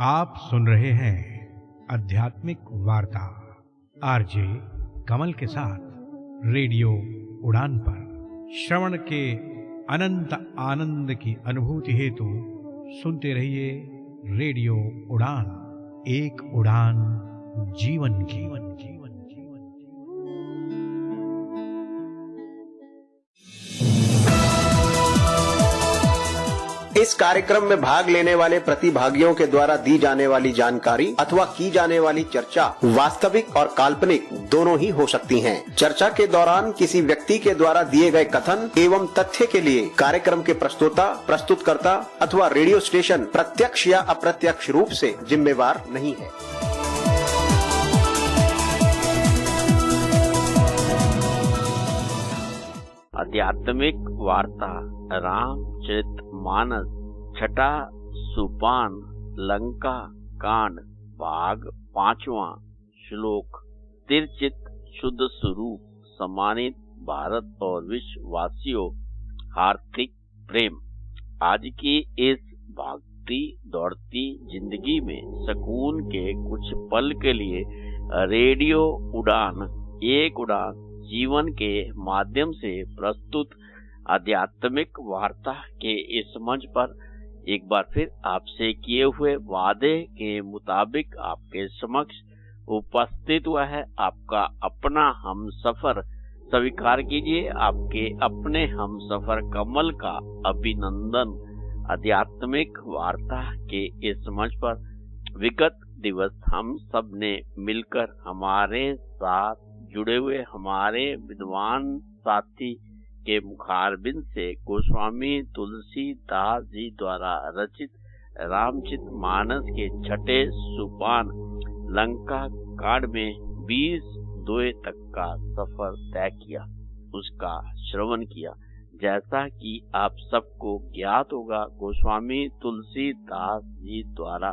आप सुन रहे हैं आध्यात्मिक वार्ता आरजे कमल के साथ रेडियो उड़ान पर। श्रवण के अनंत आनंद की अनुभूति हेतु सुनते रहिए रेडियो उड़ान, एक उड़ान जीवन की। इस कार्यक्रम में भाग लेने वाले प्रतिभागियों के द्वारा दी जाने वाली जानकारी अथवा की जाने वाली चर्चा वास्तविक और काल्पनिक दोनों ही हो सकती हैं। चर्चा के दौरान किसी व्यक्ति के द्वारा दिए गए कथन एवं तथ्य के लिए कार्यक्रम के प्रस्तोता, प्रस्तुतकर्ता अथवा रेडियो स्टेशन प्रत्यक्ष या अप्रत्यक्ष रूप से जिम्मेवार नहीं है। आध्यात्मिक वार्ता रामचरितमानस छठा सोपान लंका कांड भाग 5वां श्लोक। तिरचित शुद्ध स्वरूप सम्मानित भारत और विश्ववासियों, हार्दिक प्रेम। आज की इस भागती दौड़ती जिंदगी में सुकून के कुछ पल के लिए रेडियो उड़ान, एक उड़ान जीवन के माध्यम से प्रस्तुत आध्यात्मिक वार्ता के इस मंच पर एक बार फिर आपसे किए हुए वादे के मुताबिक आपके समक्ष उपस्थित हुआ है आपका अपना हम सफर। स्वीकार कीजिए आपके अपने हम सफर कमल का अभिनंदन। आध्यात्मिक वार्ता के इस मंच पर विगत दिवस हम सब ने मिलकर हमारे साथ जुड़े हुए हमारे विद्वान साथी के मुखारबिंद से गोस्वामी तुलसीदास जी द्वारा रचित रामचरितमानस के छठे सोपान लंका कांड में 20 तक का सफर तय किया, उसका श्रवण किया। जैसा कि आप सबको ज्ञात होगा, गोस्वामी तुलसीदास जी द्वारा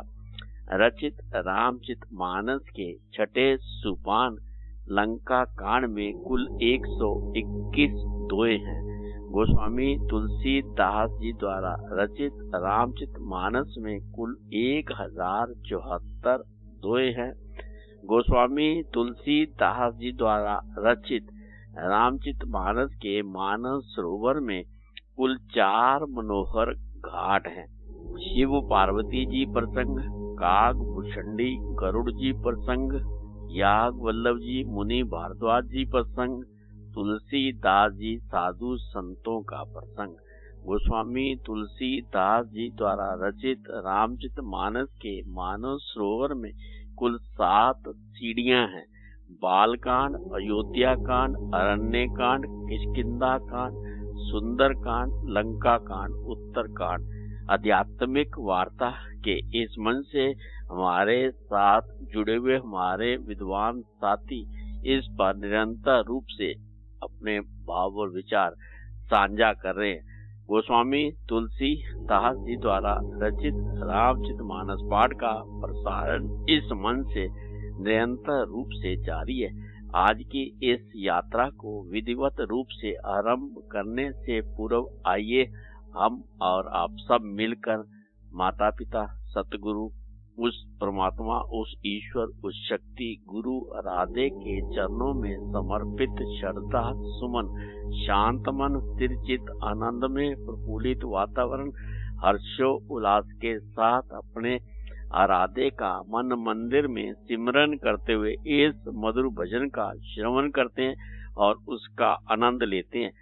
रचित रामचरितमानस के छठे सोपान लंका कांड में कुल 121 दोहे हैं। गोस्वामी तुलसीदास जी द्वारा रचित रामचरितमानस में कुल 1074 दोहे हैं। गोस्वामी तुलसीदास जी द्वारा रचित रामचरितमानस के मानस सरोवर में कुल 4 मनोहर घाट हैं। शिव पार्वती जी प्रसंग, काग भुषंडी गरुड़ जी प्रसंग, याग वल्लभ जी मुनि भारद्वाज जी प्रसंग, तुलसीदास जी साधु संतों का प्रसंग। गोस्वामी तुलसीदास जी द्वारा रचित रामचरितमानस के मानस सरोवर में कुल 7 सीढ़ियां हैं। बालकांड, अयोध्या कांड, अरण्य कांड, किष्किंधा कांड, सुंदर कांड, लंका कांड, उत्तर कांड। आध्यात्मिक वार्ता के इस मंच से हमारे साथ जुड़े हुए हमारे विद्वान साथी इस पर निरंतर रूप से अपने भाव और विचार साझा कर रहे हैं। गोस्वामी तुलसीदास जी द्वारा रचित रामचरितमानस पाठ का प्रसारण इस मंच से निरंतर रूप से जारी है। आज की इस यात्रा को विधिवत रूप से आरंभ करने से पूर्व आइए हम और आप सब मिलकर माता पिता, सतगुरु, उस परमात्मा, उस ईश्वर, उस शक्ति गुरु राधे के चरणों में समर्पित श्रद्धा सुमन, शांत मन, स्थिर चित्त, आनंद में प्रफुल्लित वातावरण, हर्षो उल्लास के साथ अपने आराधे का मन मंदिर में सिमरन करते हुए इस मधुर भजन का श्रवण करते हैं और उसका आनंद लेते हैं।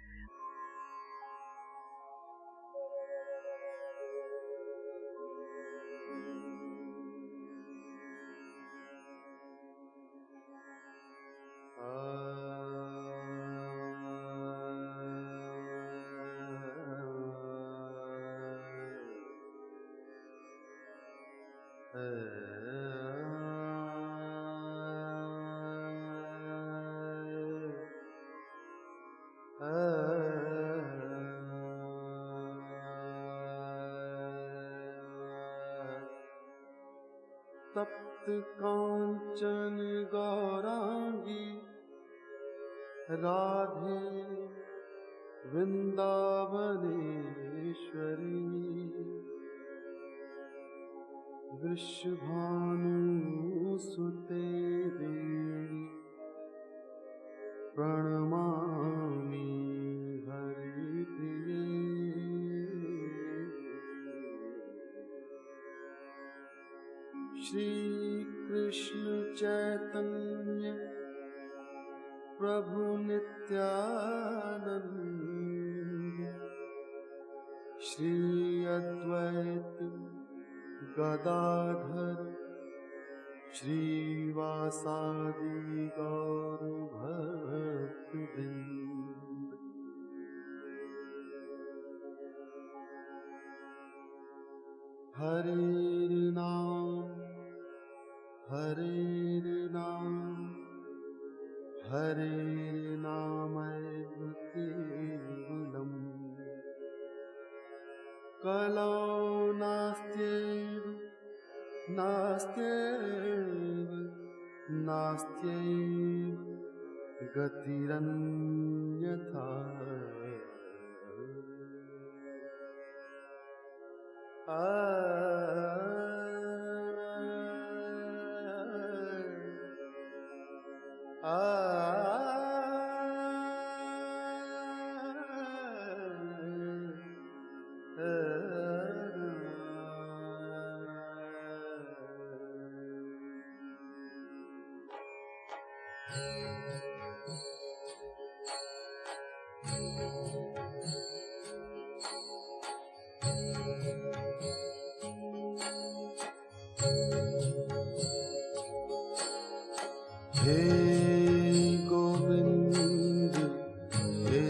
तप्त कांचन गौरांगी राधे वृंदावनेश्वरी वृषभानुसुते देवी प्रणमामि हरिप्रिये। श्री कृष्ण चैतन्य प्रभु नित्यानंद श्री अद्वैत गदाधर श्रीवासादि गौर भक्तवृंद। हरे नाम हरे नामैव केवलम् कलौ नास्त्यैव गतिरन्यथा। हे गोविंद हे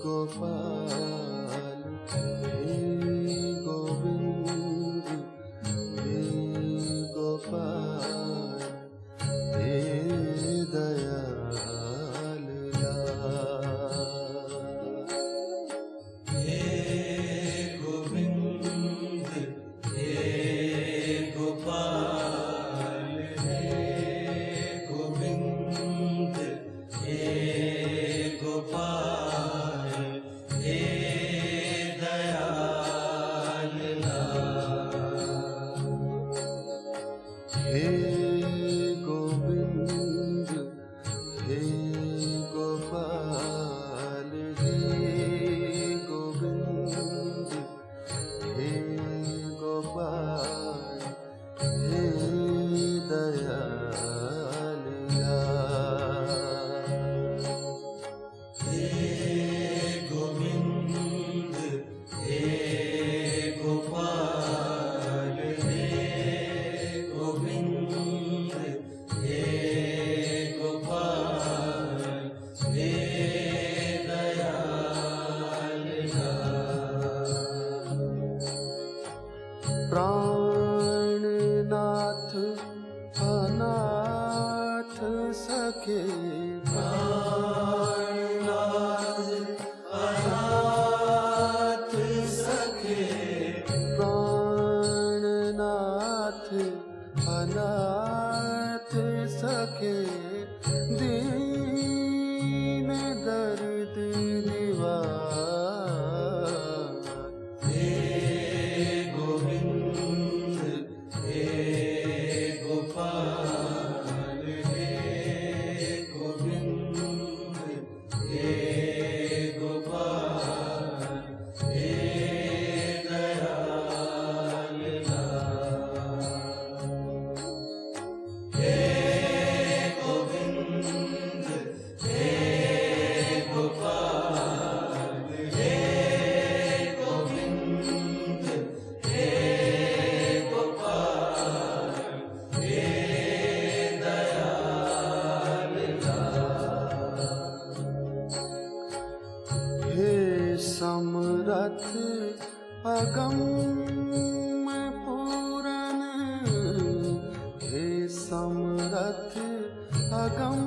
गोपाल हे गोविंद हे गोपाल हे दयाल लाल। हे गोविंद हे गोपाल हे गोविंद हे गोपाल हे गोविंद हे गोपाल हे दयाल लाल। हे गोविंद हे गोपाल हे गोविंद हे गोपाल हे दयाल लाल। प्राणनाथ अनाथ सखे प्राणनाथ अनाथ सखे प्राणनाथ अनाथ सखे दीन दर्द निवार। हे गोविंद हे गोपाल हे गोविंद हे गोपाल हे दयाल लाल। हे गोविंद हे गोपाल हे गोविंद हे गोपाल हे दयाल लाल। हे समरथ अगम पूरन हे समरथ अगम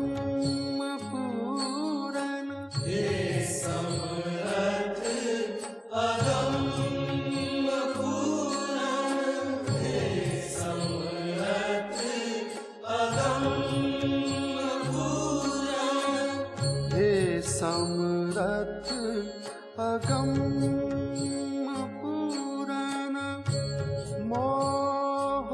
पूरन हे समरथ अगम पूरन हे समरथ अगम पूरन हे समरथ अगम पूरन मोह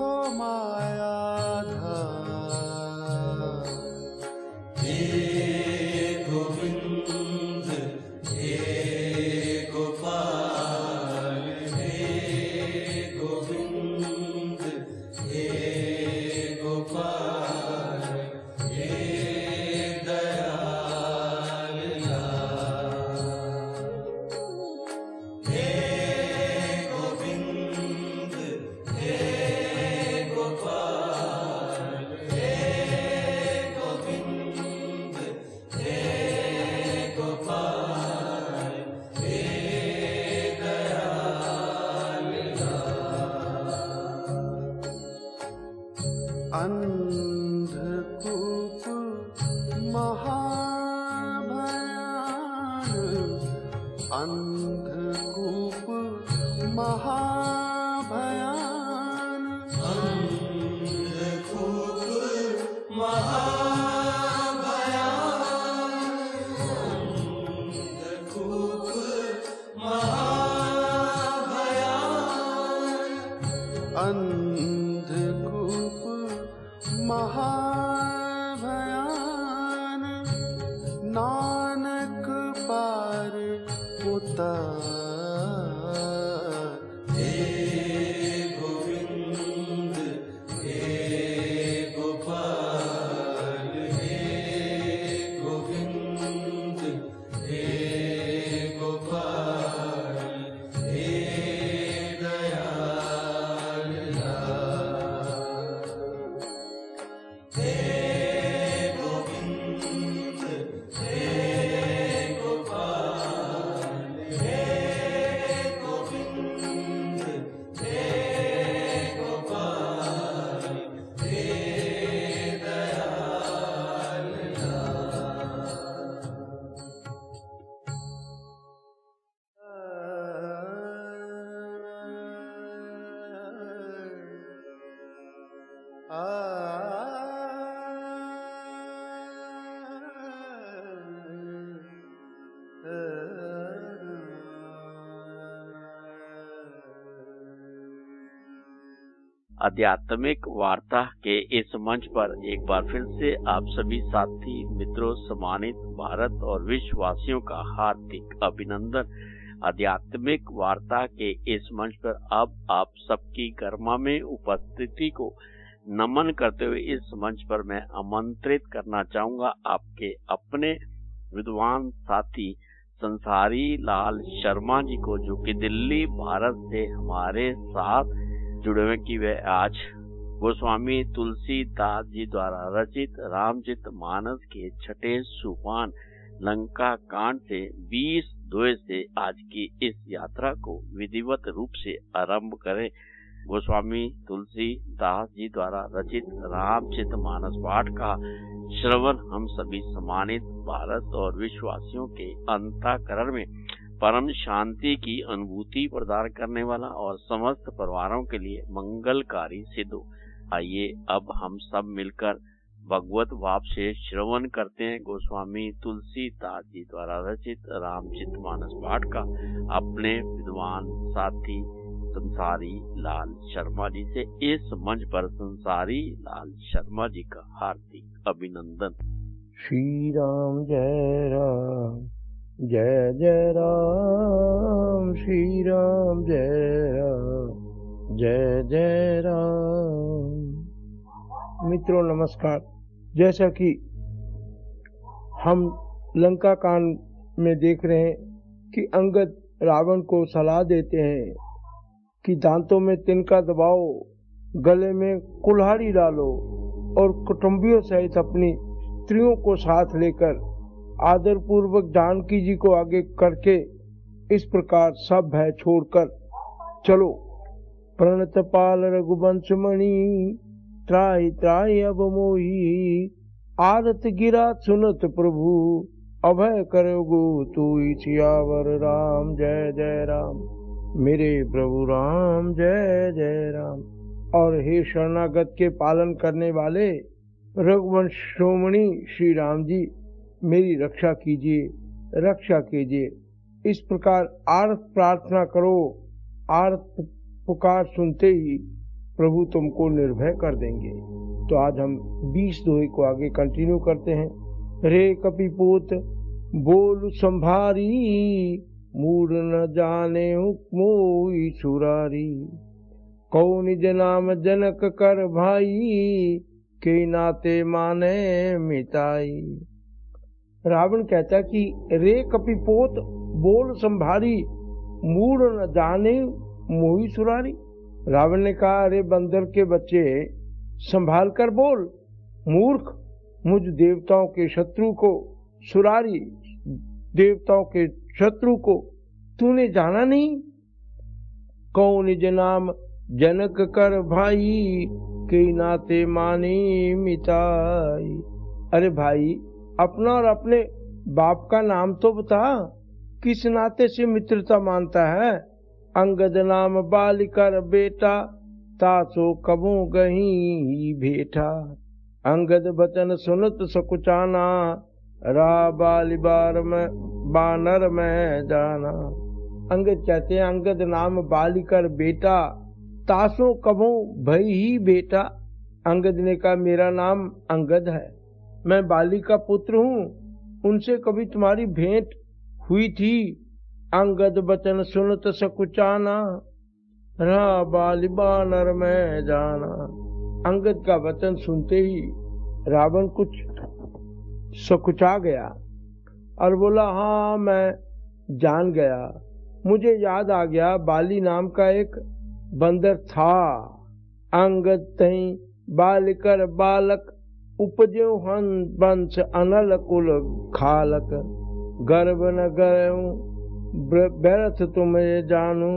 अंधकूप महाभयान, अंधकूप महाभयान, अंधकूप महाभयान, अंधकूप महाभयान, अंधकूप महाभयान, नानक पार उतार। हे गोविंद हे गोपाल, हे गोविंद हे गोपाल, हे दयाल लाल। हे गोविंद हे गोपाल, हे गोविंद हे गोपाल, हे दयाल आध्यात्मिक वार्ता के इस मंच पर एक बार फिर से आप सभी साथी मित्रों, सम्मानित भारत और विश्ववासियों का हार्दिक अभिनंदन। आध्यात्मिक वार्ता के इस मंच पर अब आप सबकी गरिमा में उपस्थिति को नमन करते हुए इस मंच पर मैं आमंत्रित करना चाहूंगा आपके अपने विद्वान साथी संसारी लाल शर्मा जी को, जो कि दिल्ली भारत से हमारे साथ जुड़े हुए कि वे आज गोस्वामी तुलसीदास जी द्वारा रचित रामचरित मानस के छठे सोपान लंका कांड से 20 से आज की इस यात्रा को विधिवत रूप से आरंभ करें। गोस्वामी तुलसीदास जी द्वारा रचित रामचरित मानस पाठ का श्रवण हम सभी सम्मानित भारत और विश्ववासियों के अंतःकरण में परम शांति की अनुभूति प्रदान करने वाला और समस्त परिवारों के लिए मंगलकारी सिद्ध हो। आइए अब हम सब मिलकर भगवत भाव से श्रवण करते हैं गोस्वामी तुलसीदास जी द्वारा रचित रामचरित मानस पाठ का अपने विद्वान साथी संसारी लाल शर्मा जी से। इस मंच पर संसारी लाल शर्मा जी का हार्दिक अभिनंदन। श्री राम जय राम जय जय राम, श्री राम जय राम जय जय राम। मित्रों नमस्कार। जैसा कि हम लंका कांड में देख रहे हैं कि अंगद रावण को सलाह देते हैं कि दांतों में तिनका दबाओ, गले में कुल्हाड़ी डालो और कुटुंबियों सहित अपनी स्त्रियों को साथ लेकर आदर पूर्वक जानकी जी को आगे करके इस प्रकार सब भय छोड़कर चलो। प्रणत पाल रघुवंश मणि त्राहि त्राहि अब मोही, आदत गिरा सुनत प्रभु अभय करोगो तू सियावर राम जय जय राम। मेरे प्रभु राम जय जय राम। और हे शरणागत के पालन करने वाले रघुवंश शिरोमणि श्री राम जी, मेरी रक्षा कीजिए, रक्षा कीजिए। इस प्रकार आर्त प्रार्थना करो, आर्त पुकार सुनते ही प्रभु तुमको निर्भय कर देंगे। तो आज हम 20 दोहे को आगे कंटिन्यू करते हैं। रे कपिपूत बोल संभारी, मूड न जाने मोई सुरारी, कौ निज नाम जनक कर भाई, के नाते माने मिताई। रावण कहता कि रे कपिपोत बोल संभारी, मूड न जाने मोही सुरारी। रावण ने कहा, अरे बंदर के बच्चे संभाल कर बोल, मूर्ख मुझ देवताओं के शत्रु को, सुरारी देवताओं के शत्रु को तूने जाना नहीं। कौन निज नाम जनक कर भाई, के नाते मानी मिताई। अरे भाई, अपना और अपने बाप का नाम तो बता, किस नाते से मित्रता मानता है? अंगद नाम बालिकर बेटा, तासो कबू गही भेटा। अंगद बचन सुनत सकुचाना, रा बाली बार में बानर में जाना। अंगद कहते हैं, अंगद नाम बालिकर बेटा, तासो कबू भई ही बेटा। अंगद ने कहा, मेरा नाम अंगद है, मैं बाली का पुत्र हूँ, उनसे कभी तुम्हारी भेंट हुई थी। अंगद बचन सुनत सकुचाना, रा बाली बानर में जाना। अंगद का वचन सुनते ही रावण कुछ सकुचा गया और बोला, हाँ मैं जान गया, मुझे याद आ गया, बाली नाम का एक बंदर था। अंगद तई बालिकर बालक, उपज्यो हन वंश अनल कुल खालक। गर्भ न गयो व्यर्थ तुम्हें जानू,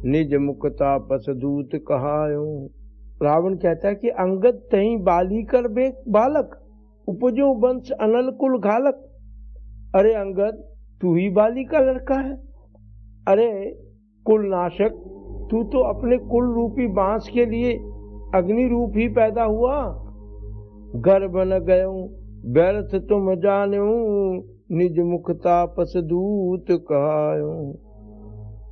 निज मुख तापस दूत कहायो। रावण कहता है कि अंगद तही बालिकर बालक, उपजो वंश अनल कुल घालक। अरे अंगद, तू ही बाली का लड़का है? अरे कुल नाशक, तू तो अपने कुल रूपी बांस के लिए अग्नि रूप ही पैदा हुआ। गर्भ न गयो व्यर्थ तुम जान्यो, निज मुख तापस दूत कहायो।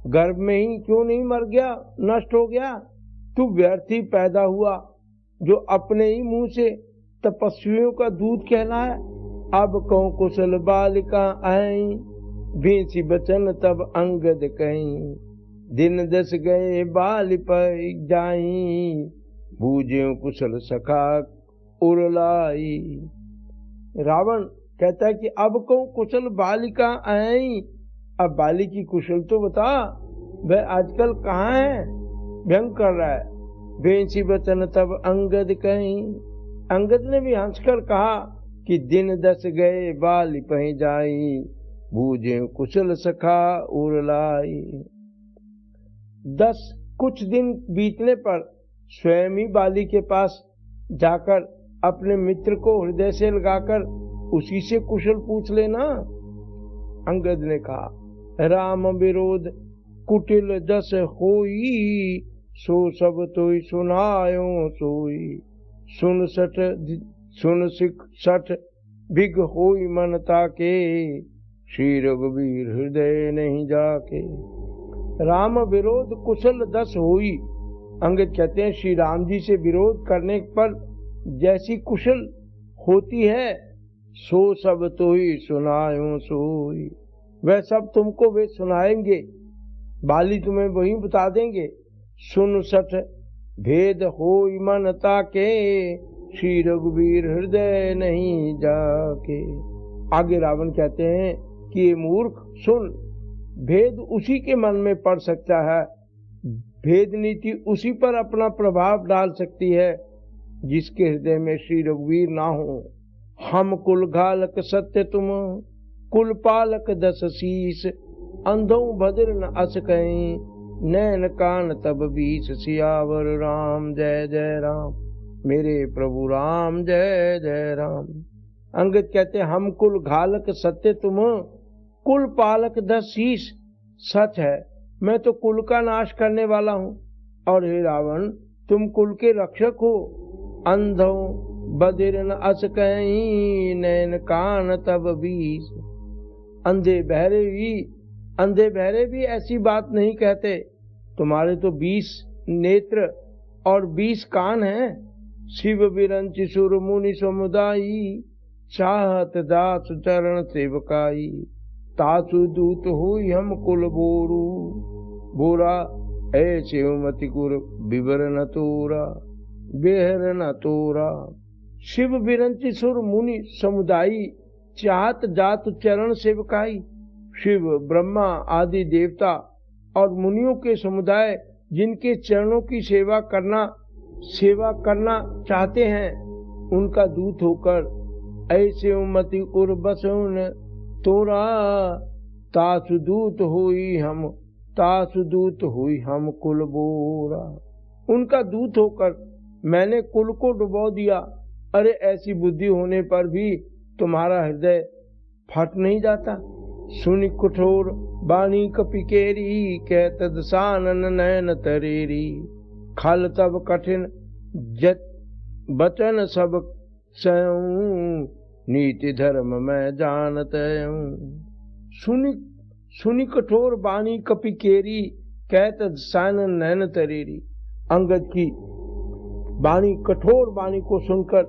गर्भ में ही क्यों नहीं मर गया, नष्ट हो गया? तू व्यर्थ ही पैदा हुआ, जो अपने ही मुंह से तपस्वियों का दूध कहना है। अब कहूँ कुशल बालिका आई, भेंसी बचन तब अंगद कहीं। दिन 10 गए बाल पर जाई, बूझे कुशल सखा उरलाई। रावण कहता है कि अब कहूँ कुशल बालिका आई, अब बाली की कुशल तो बता, वह आजकल कहाँ है? व्यंग कर रहा है। भेंसी बचन तब अंगद कहीं। अंगद ने भी हंसकर कहा कि दिन 10 गए बाली पही जाई, बूझे कुशल सखा उरलाई। 10 कुछ दिन बीतने पर स्वयं ही बाली के पास जाकर अपने मित्र को हृदय से लगाकर उसी से कुशल पूछ लेना। अंगद ने कहा, राम विरोध कुटिल जस होई, सो सब तोई सुनायो सोई। सुन सिख सठ बिग होई मन ताके, श्री रघुवीर हृदय नहीं जाके। राम विरोध कुशल 10 होई। अंगद कहते हैं, श्री राम जी से विरोध करने पर जैसी कुशल होती है, सो सब तो ही सुनायो सोई। वह सब तुमको वे सुनाएंगे, बाली तुम्हें वही बता देंगे। सुन सठ भेद होई मन ताके, श्री रघुवीर हृदय नहीं जाके। आगे रावण कहते हैं कि ये मूर्ख सुन, भेद उसी के मन में पड़ सकता है, भेद नीति उसी पर अपना प्रभाव डाल सकती है जिसके हृदय में श्री रघुवीर ना हो। हम कुल घालक सत्य तुम, कुल पालक 10 शीस। अंधों भद्र न अस कहीं, नैन कान तब 20। सियावर राम जय जय राम, मेरे प्रभु राम जय जय राम। अंगद कहते हम कुल घालक सत्य तुम, कुल पालक 10 शीस। सच है, मैं तो कुल का नाश करने वाला हूँ, और हे रावण तुम कुल के रक्षक हो। अंधों बधिर न अस कहीं, नैन कान तब 20। अंधे बहरे भी ऐसी बात नहीं कहते, तुम्हारे तो 20 नेत्र और 20 कान हैं। शिव बिरंचि सुर मुनि समुदायी, चाहत दास चरण सेवकाई। तासु दूत हुई हम कुल बोरू, बोरा ऐसे मति गुर बिबर न तोरा, बेहर न तोरा। शिव बिरंचि सुर मुनि समुदायी, चाहत जात चरण सेवकाई। शिव ब्रह्मा आदि देवता और मुनियों के समुदाय जिनके चरणों की सेवा करना चाहते हैं, उनका दूत होकर ऐसे उम्मति उर बसुन तोरा। तासु दूत हुई हम कुल बोरा। उनका दूत होकर मैंने कुल को डुबो दिया। अरे ऐसी बुद्धि होने पर भी तुम्हारा हृदय फट नहीं जाता। सुनि कठोर बाणी कपिकेरी, कहत दसानन नयन तरेरी। खल तब कठिन जत बचन सब सयूं, नीति धर्म मैं जानत हूं। सुनि कठोर बाणी कपिकेरी, कहत दसानन नयन तरेरी। अंगद की वाणी कठोर वाणी को सुनकर,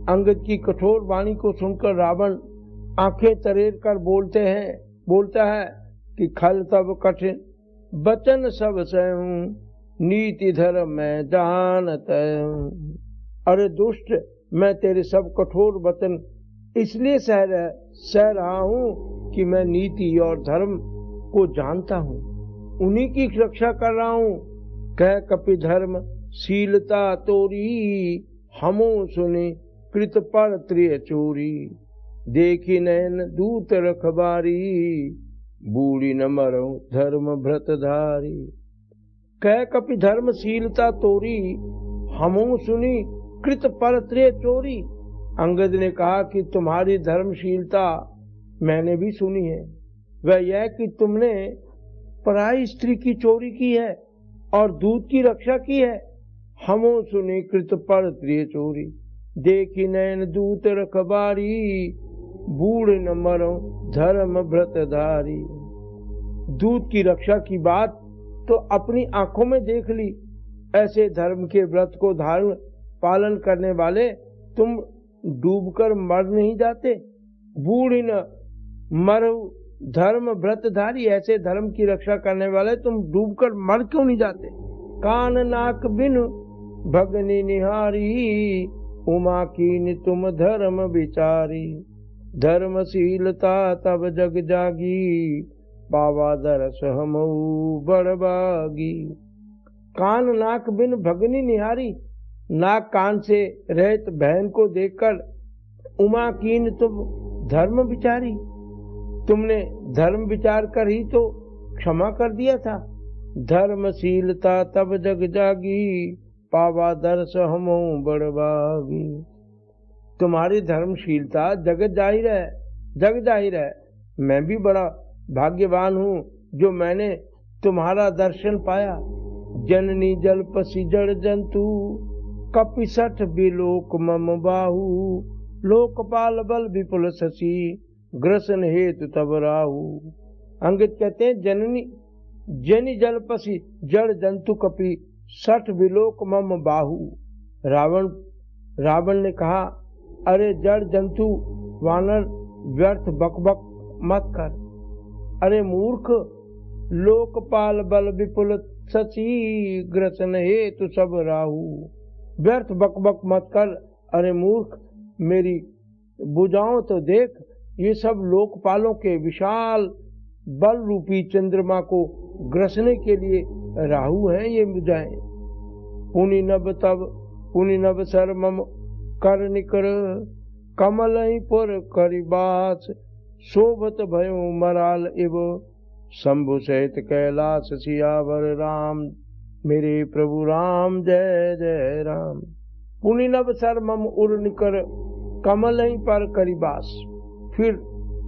अंगद की कठोर वाणी को सुनकर रावण आंखें तरेर कर बोलता है कि खल तब कठिन बचन सब सहूं, नीति धर्म मैं जानत हूं। अरे दुष्ट, मैं तेरे सब कठोर वचन इसलिए सह रहा हूं कि मैं नीति और धर्म को जानता हूं, उन्हीं की रक्षा कर रहा हूं। कह कपि धर्म शीलता तोरी, हमो सुने कृत पर त्रिय चोरी। देखी नयन दूत रखबारी, बूढ़ी न मरो धर्म भ्रतधारी। कह कपि धर्मशीलता तोरी, हमो सुनी कृत पर त्रिय चोरी। अंगद ने कहा कि तुम्हारी धर्मशीलता मैंने भी सुनी है, वह यह कि तुमने पराई स्त्री की चोरी की है और दूध की रक्षा की है। हमो सुनी कृत पर त्रिय चोरी, देखी नयन दूत रखबारी, बूढ़ न मरो धर्म भ्रतधारी। दूध की रक्षा की बात तो अपनी आंखों में देख ली। ऐसे धर्म के व्रत को धारण पालन करने वाले तुम डूबकर मर नहीं जाते। बूढ़ न मरो धर्म व्रतधारी, ऐसे धर्म की रक्षा करने वाले तुम डूबकर मर क्यों नहीं जाते। कान नाक बिन भगनी निहारी, उमा कीन तुम धर्म विचारी। धर्मशीलता तब जग जागी, पावा दरस हमऊ बड़बागी। कान नाक बिन भगनी निहारी, नाक कान से रहित बहन को देखकर उमा कीन तुम धर्म विचारी। तुमने धर्म विचार कर ही तो क्षमा कर दिया था। धर्मशीलता तब जग जागी, पावा दरस हमऊ बड़बागी। तुम्हारी धर्मशीलता जग जाहिर है। मैं भी बड़ा भाग्यवान हूँ जो मैंने तुम्हारा दर्शन पाया। जननी जलपसी जड़ जंतु, कपिसठ बिलोक मम बाहु। लोकपाल बल विपुल शशि, ग्रसन हेतु तब राहु। अंगद कहते हैं जनी जलपसी जड़ जंतु कपि सठ विलोक मम बाहु। रावण ने कहा, अरे जड़ जंतु वानर, व्यर्थ बकबक मत कर। अरे मूर्ख, लोकपाल बल विपुल शशि, ग्रसन हेतु सब राहु। व्यर्थ बकबक मत कर। अरे मूर्ख, मेरी भुजाओं तो देख, ये सब लोकपालों के विशाल बल रूपी चंद्रमा को ग्रसने के लिए राहु हैं ये भुजाएं। पुनि नभ सर मम कर निकर, कमल पुर करिबास। शोभत भयो मराल इव, शंभु सहित कैलाश सियावर राम। मेरे प्रभु राम जय जय राम। पुनि नभ सर मम उर निकर, कमल पर करिबास। फिर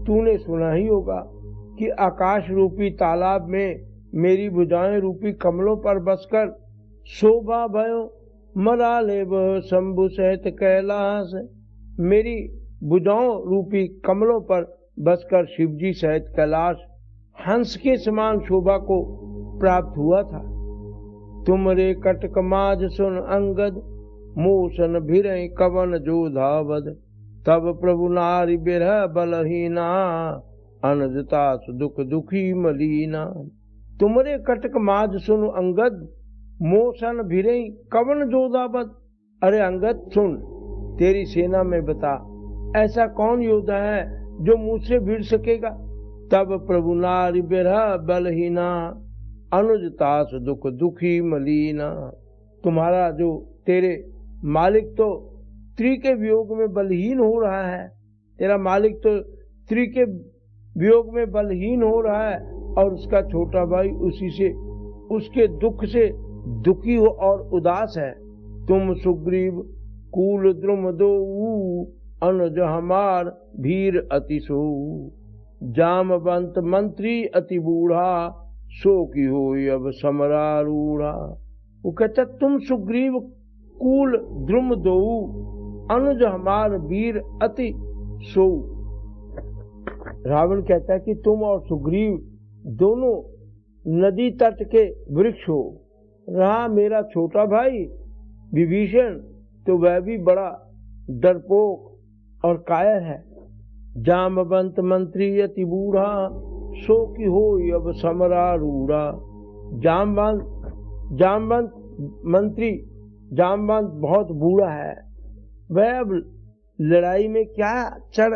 तूने सुना ही होगा कि आकाश रूपी तालाब में मेरी भुजाएं रूपी कमलों पर बसकर शोभा भयो मरालेव शंभु सहित कैलाश। मेरी भुजाओं रूपी कमलों पर बसकर शिवजी सहित कैलाश हंस के समान शोभा को प्राप्त हुआ था। तुमरे कटक माज सुन अंगद, मोशन भिरई कवन जो धावद। तब प्रभु नारी बिरह बलहीना, अनजतास दुख दुखी मलीना। तुमरे कटक माज सुन अंगद, मोशन भिरई कवन जो धावद। अरे अंगद सुन, तेरी सेना में बता, ऐसा कौन योद्धा है जो मुझसे भिड़ सकेगा। तब प्रभु नारी बिरह बलहीना, अनुजतास दुख दुखी मलीना। तुम्हारा जो तेरे मालिक तो स्त्री के वियोग में बलहीन हो रहा है। तेरा मालिक तो स्त्री के वियोग में बलहीन हो रहा है और उसका छोटा भाई उसी से उसके दुख से दुखी हो और उदास है। तुम सुग्रीव कूल द्रुम दो, अनुज हमार भीर अति सो। जामवंत मंत्री अति बूढ़ा, सो की हो अब समरारूढ़ा। वो कहता तुम सुग्रीव कूल द्रुम दो, अनुज हमार वीर अति सो। रावण कहता है कि तुम और सुग्रीव दोनों नदी तट के वृक्ष हो। रहा मेरा छोटा भाई विभीषण, तो वह भी बड़ा डरपोक और कायर है। जामवंत मंत्री अति बूढ़ा, सो की हो अब समरारूढ़ा। जामवंत मंत्री, जामवंत बहुत बूढ़ा है, वह अब लड़ाई में क्या चढ़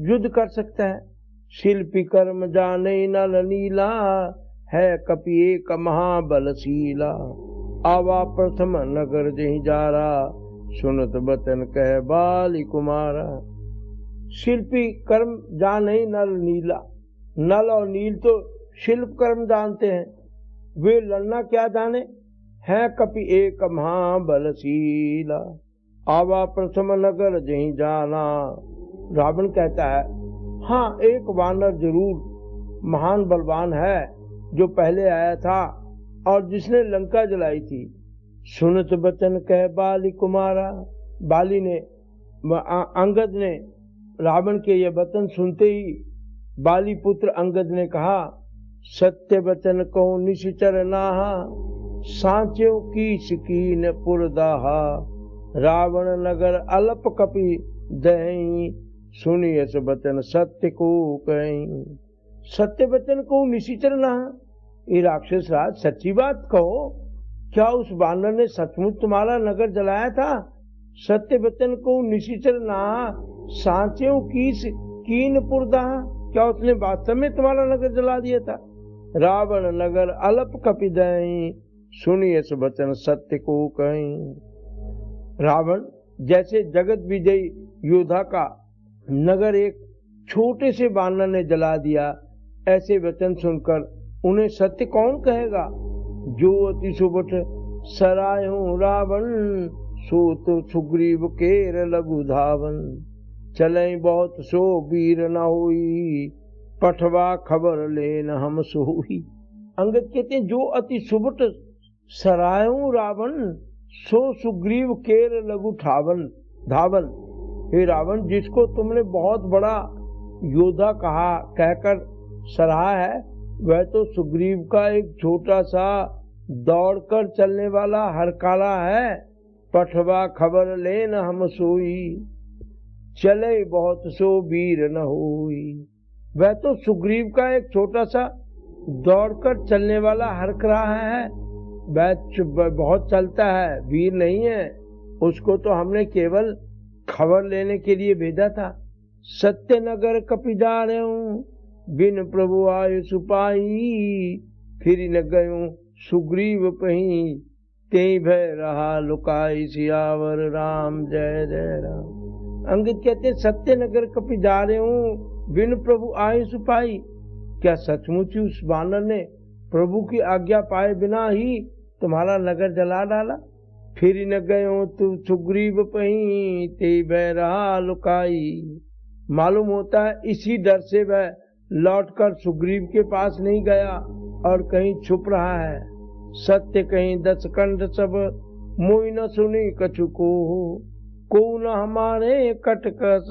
युद्ध कर सकता है। शिल्पी कर्म जाने नल नीला, है कपि एक महाबलशीला। आवा प्रथम नगर जहि जारा, सुनत बतन कह बाली कुमारा। शिल्पी कर्म जाने नल नीला, नल और नील तो शिल्प कर्म जानते हैं, वे लड़ना क्या जाने। है कपि एक महाबलशीला, आवा प्रथम नगर जहि जाना। रावण कहता है हाँ, एक वानर जरूर महान बलवान है जो पहले आया था और जिसने लंका जलाई थी। सुनत बचन कह बाली कुमारा। बाली ने, अंगद ने रावण के ये वचन सुनते ही बाली पुत्र अंगद ने कहा, सत्य वचन कहो निश्चर नाहा, सांच्यों की सिकीन पुरदाहा। रावण नगर अल्प कपि दहीं, सुनियस वचन सत्य को कहीं। सत्य वचन को निश्चर नाहा, ये राक्षस राज सच्ची बात कहो, क्या उस वानर ने सचमुच तुम्हारा नगर जलाया था। सत्य वचन को निश्चर नाहा, सांच्यों की कीन पुरदाहा, क्या उसने वास्तव में तुम्हारा नगर जला दिया था। रावण नगर अल्प कपि दहीं, सुनियस वचन सत्य को कहीं। रावण जैसे जगत विजयी योद्धा का नगर एक छोटे से वानर ने जला दिया, ऐसे वचन सुनकर उन्हें सत्य कौन कहेगा। जो अति सुबट सरायों रावण, सो तो सुग्रीव केर लघु धावन। चले बहुत सो वीर न होई, पठवा खबर लेन हम सोई। अंगद कहते हैं जो अति सुबट सरायों रावण, सो सुग्रीव केर लघु धावन। हे रावण, जिसको तुमने बहुत बड़ा योद्धा कहकर सराहा है, वह तो सुग्रीव का एक छोटा सा दौड़कर चलने वाला हरकाला है। पठवा खबर लेन हम सोई, चले बहुत सो वीर न होई। वह तो सुग्रीव का एक छोटा सा दौड़कर चलने वाला हरकरा है, वह बहुत चलता है, वीर नहीं है। उसको तो हमने केवल खबर लेने के लिए भेजा था। सत्य नगर कपि जारहूं, बिन प्रभु आय सुपाई। फिर न गयूं सुग्रीव पहीं, तेई भय रहा लुकाई। सियावर राम जय जय राम। अंगद कहते हैं सत्य नगर कपि जारहूं, बिन प्रभु आय सुपाई। क्या सचमुच उस वानर ने प्रभु की आज्ञा पाए बिना ही तुम्हारा नगर जला डाला। फिर न गयो तू सुग्रीव पहीं, ते भय रहा लुकाई। मालूम होता है इसी डर से वह लौटकर सुग्रीव के पास नहीं गया और कहीं छुप रहा है। सत्य कहीं 10 कंठ सब, मोई न सुनी कछु को न हमारे कटकस।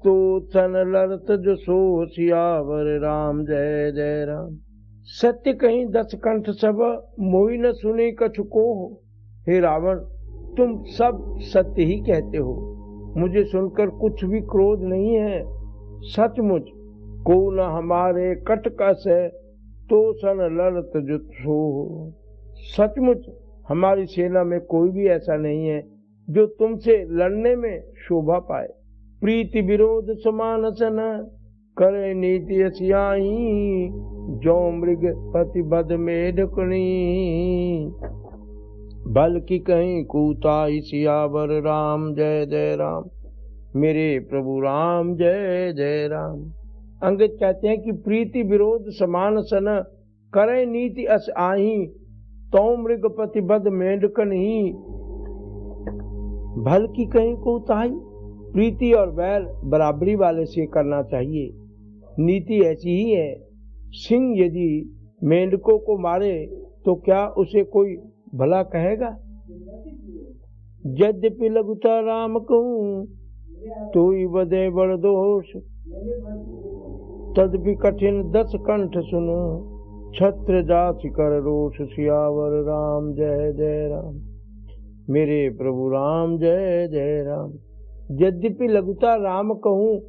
तो सन लड़त जो सो सियावर राम जय जय राम। सत्य कहीं 10 कंठ सब, मोई न सुनी कछु को। हे रावण, तुम सब सत्य ही कहते हो, मुझे सुनकर कुछ भी क्रोध नहीं है। सचमुच को न हमारे कटकस है, तो सन लड़त जो सो। सचमुच हमारी सेना में कोई भी ऐसा नहीं है जो तुमसे लड़ने में शोभा पाए। प्रीति विरोध समान सन, करे नीति सियाही। जो मृग प्रतिबद्ध में ढकनी, बल की कहीं कूताई। सियावर राम जय जय राम, मेरे प्रभु राम जय जय राम। अंगद कहते हैं कि प्रीति विरोध समान सन, करे नीति अस आही। तो मृगपति बद मेंढकन ही भल की कहीं को ताई। प्रीति और बैर बराबरी वाले से करना चाहिए। नीति ऐसी ही है। सिंह यदि मेंढकों को मारे तो क्या उसे कोई भला कहेगा? यद्यपि लघुता राम कहूँ तो ही बदे बड़ दोष, तदपि कठिन 10 कंठ सुनो, छत्र जाति कर रोष। सियावर राम जय जय राम। मेरे प्रभु राम जय जय राम। यद्यपि लघुता राम कहूँ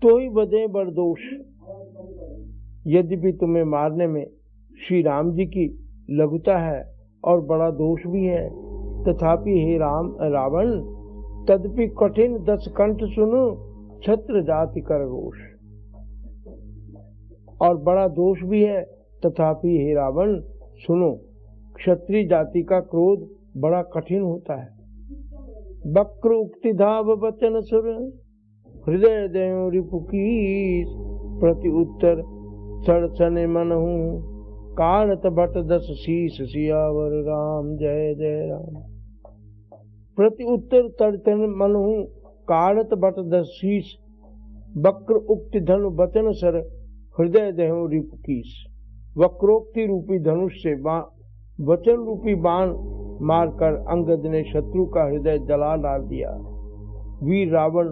तो ही बदे बड़ दोष। यद्यपि तुम्हें मारने में श्री राम जी की लघुता है और बड़ा दोष भी है, तथापि हे रावण, तदपि कठिन 10 कंठ सुनो, छत्र जाति कर रोष। और बड़ा दोष भी है, तथापि हे रावण सुनो, क्षत्रिय जाति का क्रोध बड़ा कठिन होता है। वक्र उक्ति धाव वचन सुर, हृदय देव रिपुकीस। प्रति उत्तर सड़सने मन हूँ, काढ़त भट 10 शीस। सियावर राम जय जय राम। प्रति उत्तर तड़तन मन हूँ, काढ़त भट 10 शीस। वक्र उक्ति धनु वचन सर, हृदय देह रिपुकीस। वक्रोक्ति रूपी धनुष से वचन रूपी बाण मारकर अंगद ने शत्रु का हृदय जला डाल दिया। वीर रावण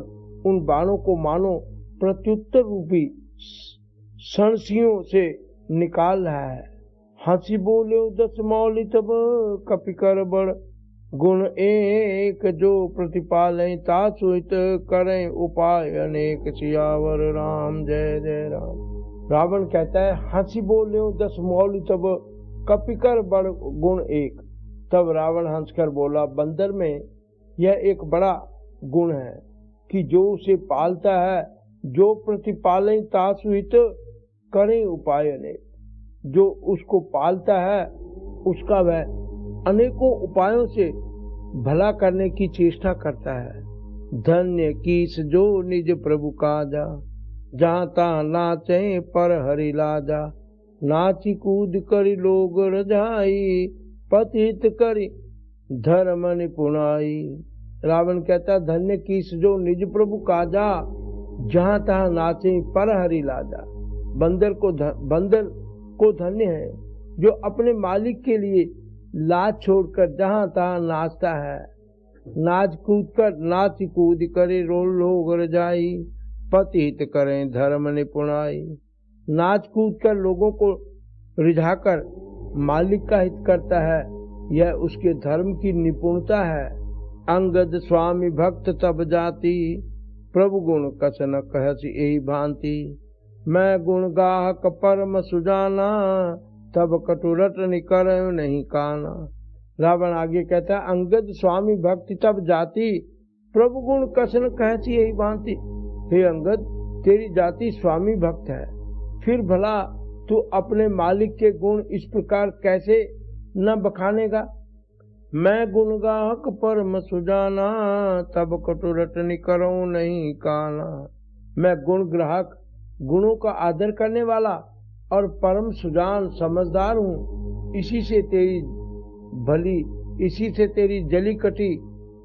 उन बाणों को मानो प्रत्युत्तर रूपी सणसियों से निकाल रहा है। हंसी बोले 10 मौलि तब, कपिकर बड़ गुण एक। जो प्रतिपालें तासुहित करें उपाय अनेक। सियावर राम जय जय राम। रावण कहता है, हंसी बोले 10 मौलि तब, कपिकर बड़ गुण एक। तब रावण हंसकर बोला, बंदर में यह एक बड़ा गुण है कि जो उसे पालता है, जो प्रतिपालें तासुहित करें उपाय अनेक। जो उसको पालता है उसका वह अनेकों उपायों से भला करने की चेष्टा करता है। धन्य कीस जो निज प्रभु काजा, जहाँ तहाँ नाचे पर हरि लाजा। नाची कूद करी लोग रजाई, पतित करी धर्म निपुणाई। रावण कहता, धन्य कीस जो निज प्रभु काजा, जहाँ तहाँ नाचे पर हरि लाजा। बंदर को धन्य है जो अपने मालिक के लिए लाज छोड़कर जहाँ तहाँ नाचता है। नाच कूद करे लोग रजाई, पतित करें धर्म निपुणाई। नाच कूद कर लोगों को रिझाकर मालिक का हित करता है, यह उसके धर्म की निपुणता है। अंगद स्वामी भक्त तब जाति, प्रभु गुण कस न कहसी यही भांति। मैं गुण गाहक परम सुजाना, तब कटु रटन करयो नहीं काना। रावण आगे कहता है, अंगद स्वामी भक्ति तब जाति, प्रभु गुण कस न कहसी यही भांति। हे अंगद, तेरी जाति स्वामी भक्त है, फिर भला तू अपने मालिक के गुण इस प्रकार कैसे न बखानेगा। मैं गुण गाहक परम सुजाना, तब कटु रटनी करूं नहीं काना। मैं गुण ग्राहक, गुणों का आदर करने वाला और परम सुजान समझदार हूँ। इसी से तेरी जली कटी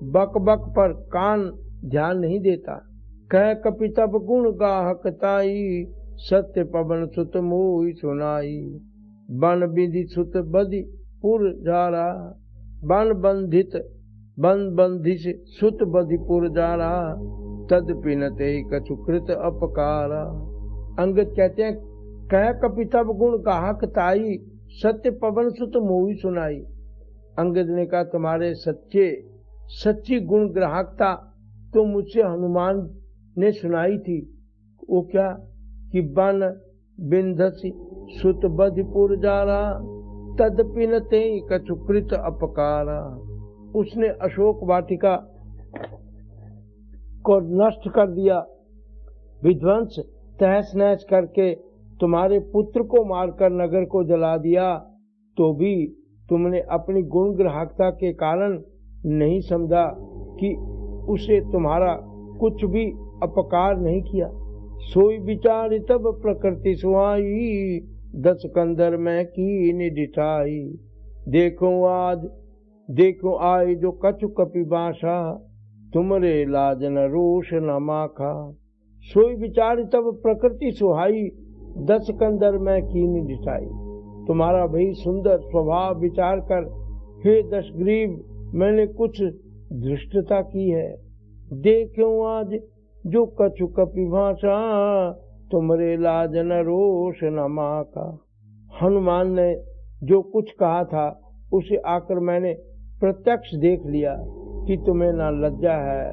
बक बक पर कान ध्यान नहीं देता। कह कपि तब गुण गाहक ताई, सत्य पवन सुत मोहि सुनाई। बन विधि सुत बधि पुर जारा, बन बंधित सुत बधि पुर जारा। तदपि न तेहि कछु कृत अपकारा। अंगद कहते हैं, कह कपि तब गुण गाहक ताई, सत्य पवन सुत मोहि सुनाई। अंगद ने कहा, तुम्हारे सच्ची गुण ग्राहकता तो मुझसे हनुमान ने सुनाई थी। वो क्या कि बन बिंधसी सुत बधिपुर जारा, तदपि न तेहि कछु कृत अपकारा। उसने अशोक वाटिका को नष्ट कर दिया, विध्वंस तहस नहस करके तुम्हारे पुत्र को मारकर नगर को जला दिया, तो भी तुमने अपनी गुण ग्राहकता के कारण नहीं समझा कि उसे तुम्हारा कुछ भी अपकार नहीं किया। सोई विचार तब प्रकृति सुहाई, 10 कंदर में की निडिठाई। देखो आए जो कछु कपि भाषा, तुमरे लाज न रोष न माखा। सोई विचार तब प्रकृति सुहाई, 10 कंदर में कीनी दिखाई। तुम्हारा भाई सुंदर स्वभाव विचार कर, हे दशग्रीव मैंने कुछ धृष्टता की है। देखो आज जो कछु कपि भाषा, तुमरे लाज न रोष न माका। हनुमान ने जो कुछ कहा था उसे आकर मैंने प्रत्यक्ष देख लिया कि तुम्हें न लज्जा है,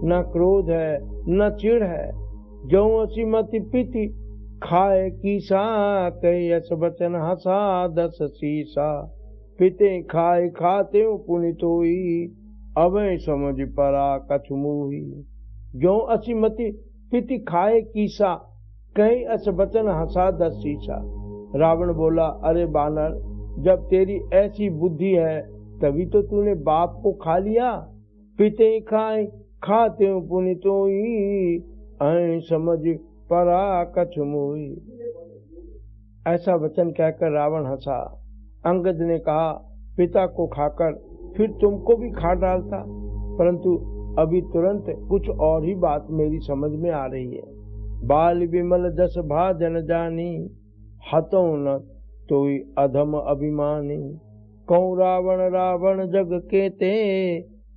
न क्रोध है, न चिढ़ है। जो असी मति पीति खाए कीसा, कई यस बचन हंसा 10 सीसा। पिते खाए खाते पुनितोई, अभय समझ परा कछु मोही। जो असी मति पीति खाए कीसा, कई अस बचन हंसा 10 सीसा। रावण बोला, अरे बानर, जब तेरी ऐसी बुद्धि है तभी तो तूने बाप को खा लिया। पिते खाए खाते पुनितोई, ऐ समझ परा कछु मोही। ऐसा वचन कहकर रावण हंसा। अंगद ने कहा, पिता को खाकर फिर तुमको भी खा डालता, परंतु अभी तुरंत कुछ और ही बात मेरी समझ में आ रही है। बाल विमल 10 भाजन जानी, हतौ न तोई अधम अभिमानी। कौ रावण जग केते,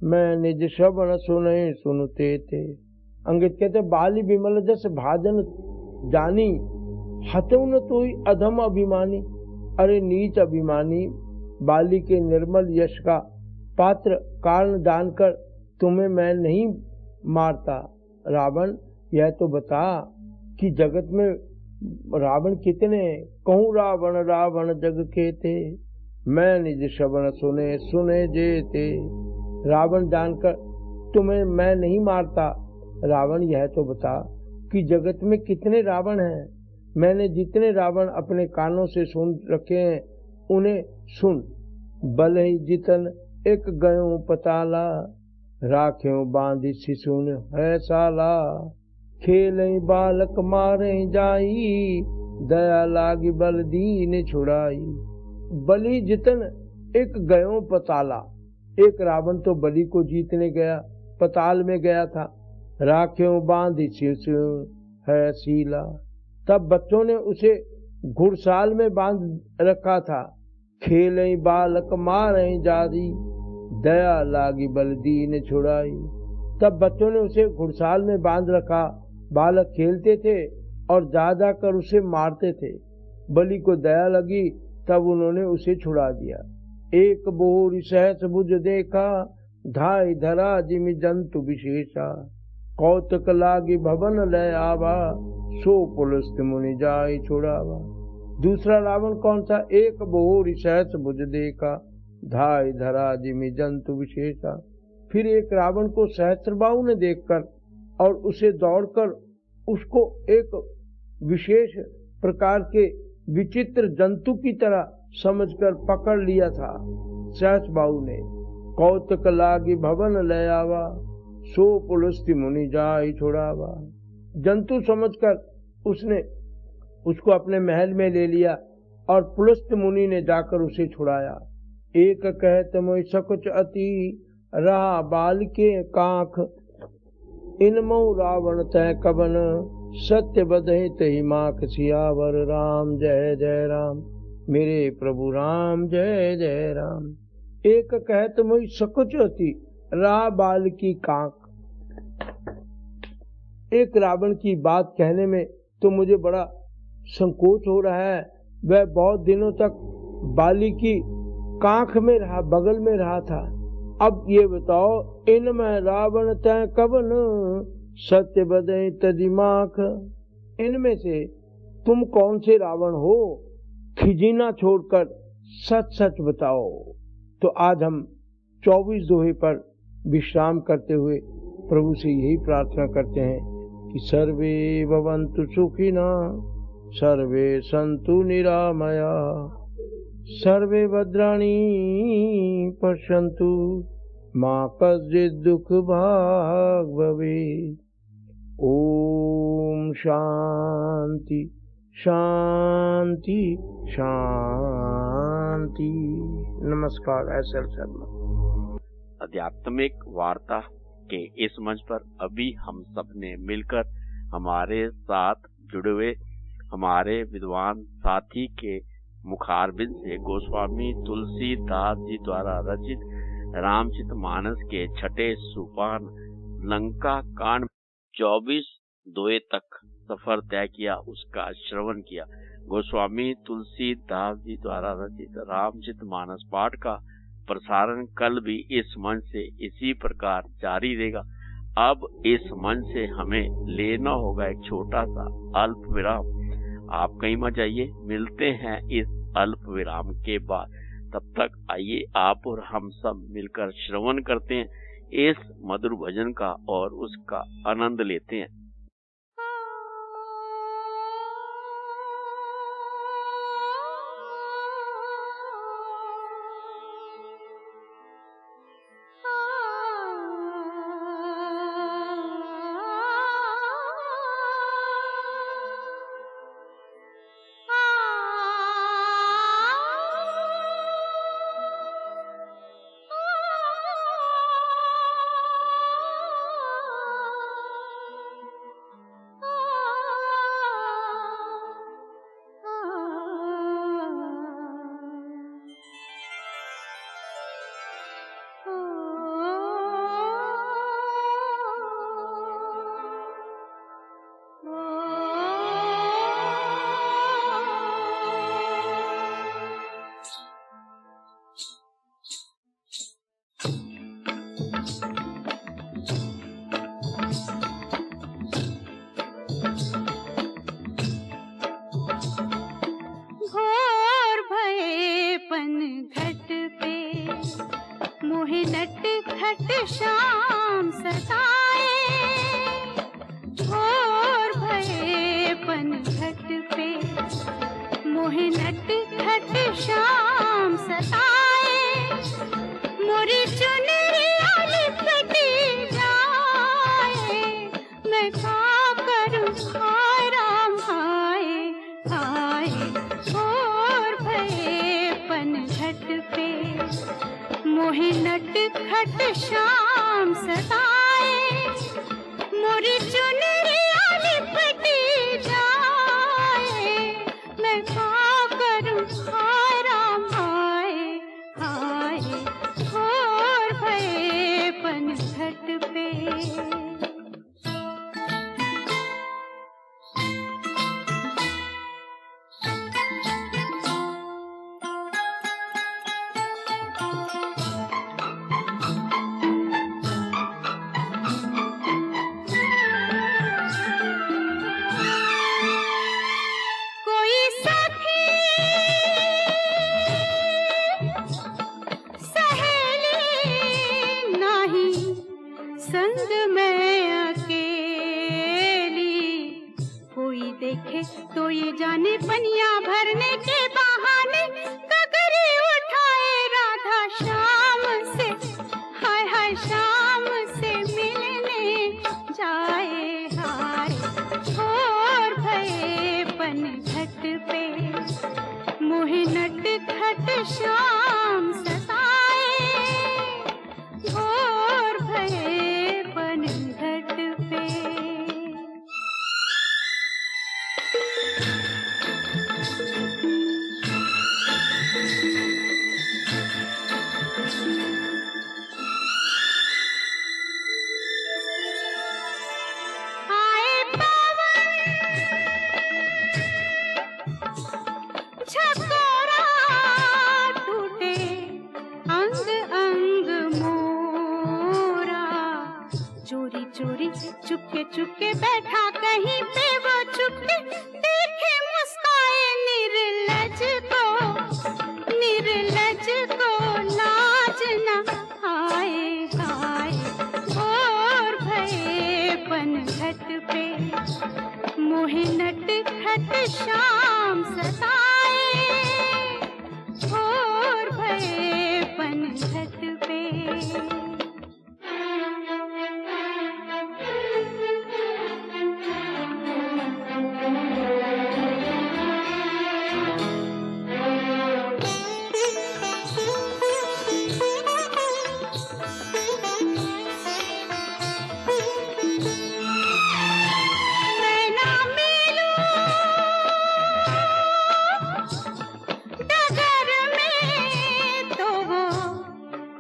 मैं निज श्रवण सुने सुनते थे। अंगित कहते, बाली विमल 10 भाजन जानी, हतौ न तोई अधम अभिमानी। अरे नीच अभिमानी, बाली के निर्मल यश का पात्र कारण जानकर तुम्हें मैं नहीं मारता। रावण, यह तो बता कि जगत में रावण कितने? कहूँ रावण जग के थे, मैं निज श्रवण सुने जेते। रावण जानकर तुम्हें मैं नहीं मारता। रावण, यह तो बता कि जगत में कितने रावण हैं? मैंने जितने रावण अपने कानों से सुन रखे हैं उन्हें सुन। बल ही जितन एक गयो पताला, राख्यों बांधी शिशुन है साला। खेल बालक मारे जाई, दया लागी बल दीन छुड़ाई। बलि जितन एक गयो पताला, एक रावण तो बलि को जीतने गया, पताल में गया था। राख्यों बांधी शिशु है सीला, तब बच्चों ने उसे घुड़साल में बांध रखा था। खेल बालक मारे जारी, दया लागी बल दीन छुड़ाई। तब बच्चों ने उसे घुड़साल में बांध रखा। बालक खेलते थे और जा जाकर उसे मारते थे। बलि को दया लगी, तब उन्होंने उसे छुड़ा दिया। एक बोर सहस बुझ देखा, धाई धरा जिमि जंतु विशेषा। कौतक लागी भवन लय आवा, सो पुलस्त मुनि जाय छुड़ावा। दूसरा रावण कौन सा? एक बोर सहस बुझ देखा, धाई धरा जिमि जंतु विशेषा। फिर एक रावण को सहस्त्रबाहु ने देखकर और उसे दौड़कर उसको एक विशेष प्रकार के विचित्र जंतु की तरह समझकर पकड़ लिया था सहस्त्रबाहु ने। कौतक लागी भवन लय आवा, सो पुलस्ति मुनि जाय छुड़ावा। जंतु समझकर उसने उसको अपने महल में ले लिया और पुलस्त मुनि ने जाकर उसे छुड़ाया। एक कहत मोहि सकुच अति, रहा बाल के काख। इनमो रावण तय कवन, सत्य बधे तहि माख। सियावर राम जय जय राम, मेरे प्रभु राम जय जय राम। एक कहत मोहि सकुच अति, रहा बाल की काख। एक रावण की बात कहने में तो मुझे बड़ा संकोच हो रहा है। वह बहुत दिनों तक बाली की कांख में रहा, बगल में रहा था। अब ये बताओ, इनमें रावण तय कवन, सत्य बदे तदि माख। इनमें से तुम कौन से रावण हो? खिजीना छोड़कर सच सच बताओ। तो आज हम 24 दोहे पर विश्राम करते हुए प्रभु से यही प्रार्थना करते हैं कि सर्वे भवन्तु सुखिना, सर्वे सन्तु निरामया, सर्वे भद्राणि पश्यन्तु, मा कश्चित् दुःख भाग् भवेत्। ओम शांति शांति शांति। शांति। नमस्कार। SL शर्मा। आध्यात्मिक वार्ता के इस मंच पर अभी हम सब ने मिलकर हमारे साथ जुड़े हुए हमारे विद्वान साथी के मुखारबिंद से गोस्वामी तुलसीदास जी द्वारा रचित रामचरितमानस के छठे सोपान लंका कांड 24 तक सफर तय किया, उसका श्रवण किया। गोस्वामी तुलसीदास जी द्वारा रचित रामचरितमानस पाठ का प्रसारण कल भी इस मंच से इसी प्रकार जारी रहेगा। अब इस मंच से हमें लेना होगा एक छोटा सा अल्प विराम। आप कहीं मत जाइए, मिलते हैं इस अल्प विराम के बाद। तब तक आइए आप और हम सब मिलकर श्रवण करते हैं इस मधुर भजन का और उसका आनंद लेते हैं।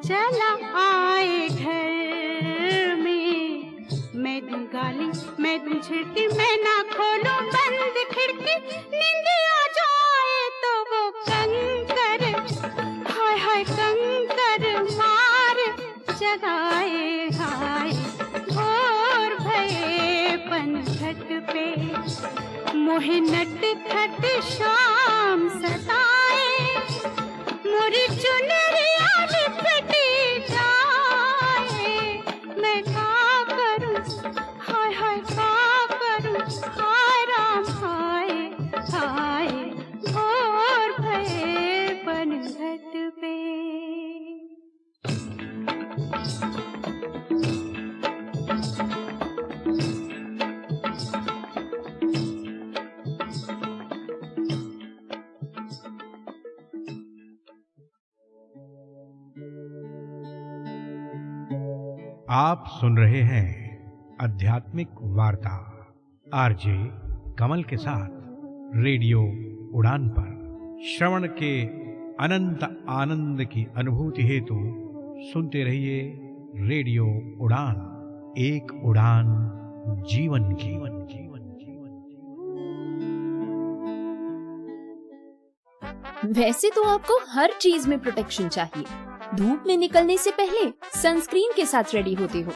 चला आए घर में। मैं दूं गाली, मैं दूं झिड़की, मैं ना खोलूं बंद खिड़की। नींद आ जाए तो वो कंकर, हाय हाय कंकर मार जगाए। हाय भोर भये पनघट पे, मोहे नट खट शाम सताए। मोरी चुनरिया लिपटी जाए। मैं क्या करूं, हाय हाय क्या करूं, हाय राम हाय हाय भोर भये पनघट पे। आप सुन रहे हैं आध्यात्मिक वार्ता आरजे कमल के साथ रेडियो उड़ान पर। श्रवण के अनंत आनंद की अनुभूति हेतु सुनते रहिए रेडियो उड़ान। एक उड़ान जीवन की। वैसे तो आपको हर चीज में प्रोटेक्शन चाहिए। धूप में निकलने से पहले सनस्क्रीन के साथ रेडी होते हो,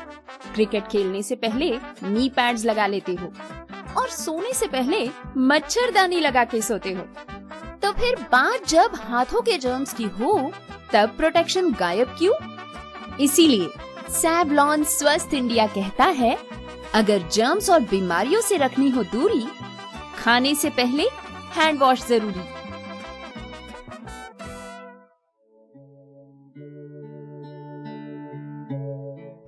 क्रिकेट खेलने से पहले नी पैड्स लगा लेते हो और सोने से पहले मच्छरदानी लगा के सोते हो। तो फिर बात जब हाथों के जर्म्स की हो तब प्रोटेक्शन गायब क्यों? इसीलिए सैवलॉन स्वस्थ इंडिया कहता है, अगर जर्म्स और बीमारियों से रखनी हो दूरी, खाने से पहले हैंड वॉश जरूरी।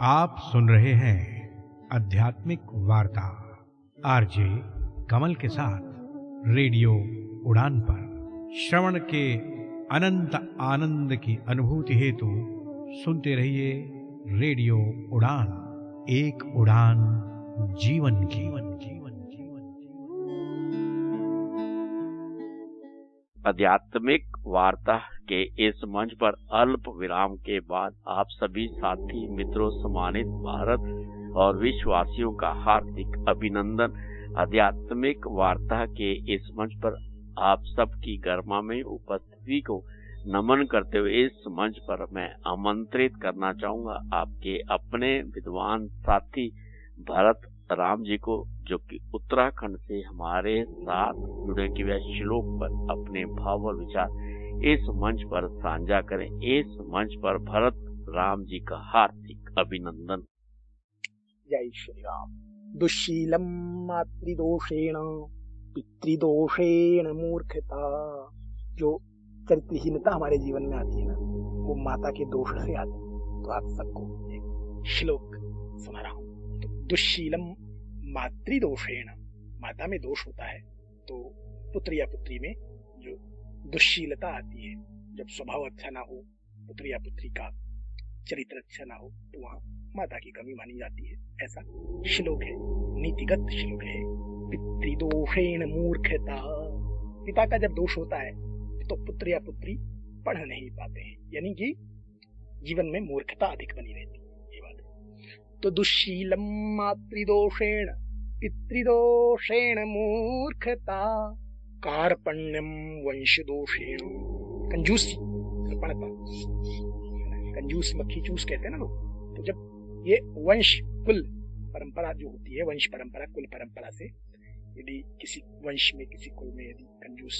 आप सुन रहे हैं आध्यात्मिक वार्ता आरजे कमल के साथ रेडियो उड़ान पर। श्रवण के अनंत आनंद की अनुभूति हेतु सुनते रहिए रेडियो उड़ान। एक उड़ान जीवन की। आध्यात्मिक वार्ता के इस मंच पर अल्प विराम के बाद आप सभी साथी मित्रों, सम्मानित भारत और विश्ववासियों का हार्दिक अभिनंदन। आध्यात्मिक वार्ता के इस मंच पर आप सबकी गरिमा में उपस्थिति को नमन करते हुए इस मंच पर मैं आमंत्रित करना चाहूंगा आपके अपने विद्वान साथी भरत राम जी को, जो कि उत्तराखंड से हमारे साथ जुड़े हुए श्लोक पर अपने भाव और विचार इस मंच पर साझा करें। इस मंच पर भरत राम जी का हार्दिक अभिनंदन। जय श्री राम। दुश्शीलम मातृदोषेण पितृदोषेण मूर्खता। जो चरित्रहीनता हमारे जीवन में आती है ना, वो माता के दोष से आती है। तो आप सबको एक श्लोक सुना रहा हूँ। तो दुश्शीलम मातृदोषेण, माता में दोष होता है तो पुत्र या पुत्री में जो दुश्शीलता आती है, जब स्वभाव अच्छा ना हो, पुत्र या पुत्री का चरित्र अच्छा ना हो, तो वहाँ माता की कमी मानी जाती है। ऐसा श्लोक है, नीतिगत श्लोक है। पितृदोषेण मूर्खता। पिता का जब दोष होता है तो पुत्र या पुत्री पढ़ नहीं पाते हैं, यानी कि जीवन में मूर्खता अधिक बनी रहती है। ये बात है। तो दुश्शीलम मातृदोषेण पितृदोषेण मूर्खता। कार्पण्यम वंशदोषेण। कंजूसी, कृपणता, कंजूस मक्खी चूस कहते हैं ना लोग। तो जब ये वंश कुल परंपरा जो होती है, वंश परंपरा कुल परंपरा से, यदि किसी वंश में किसी कुल में यदि कंजूस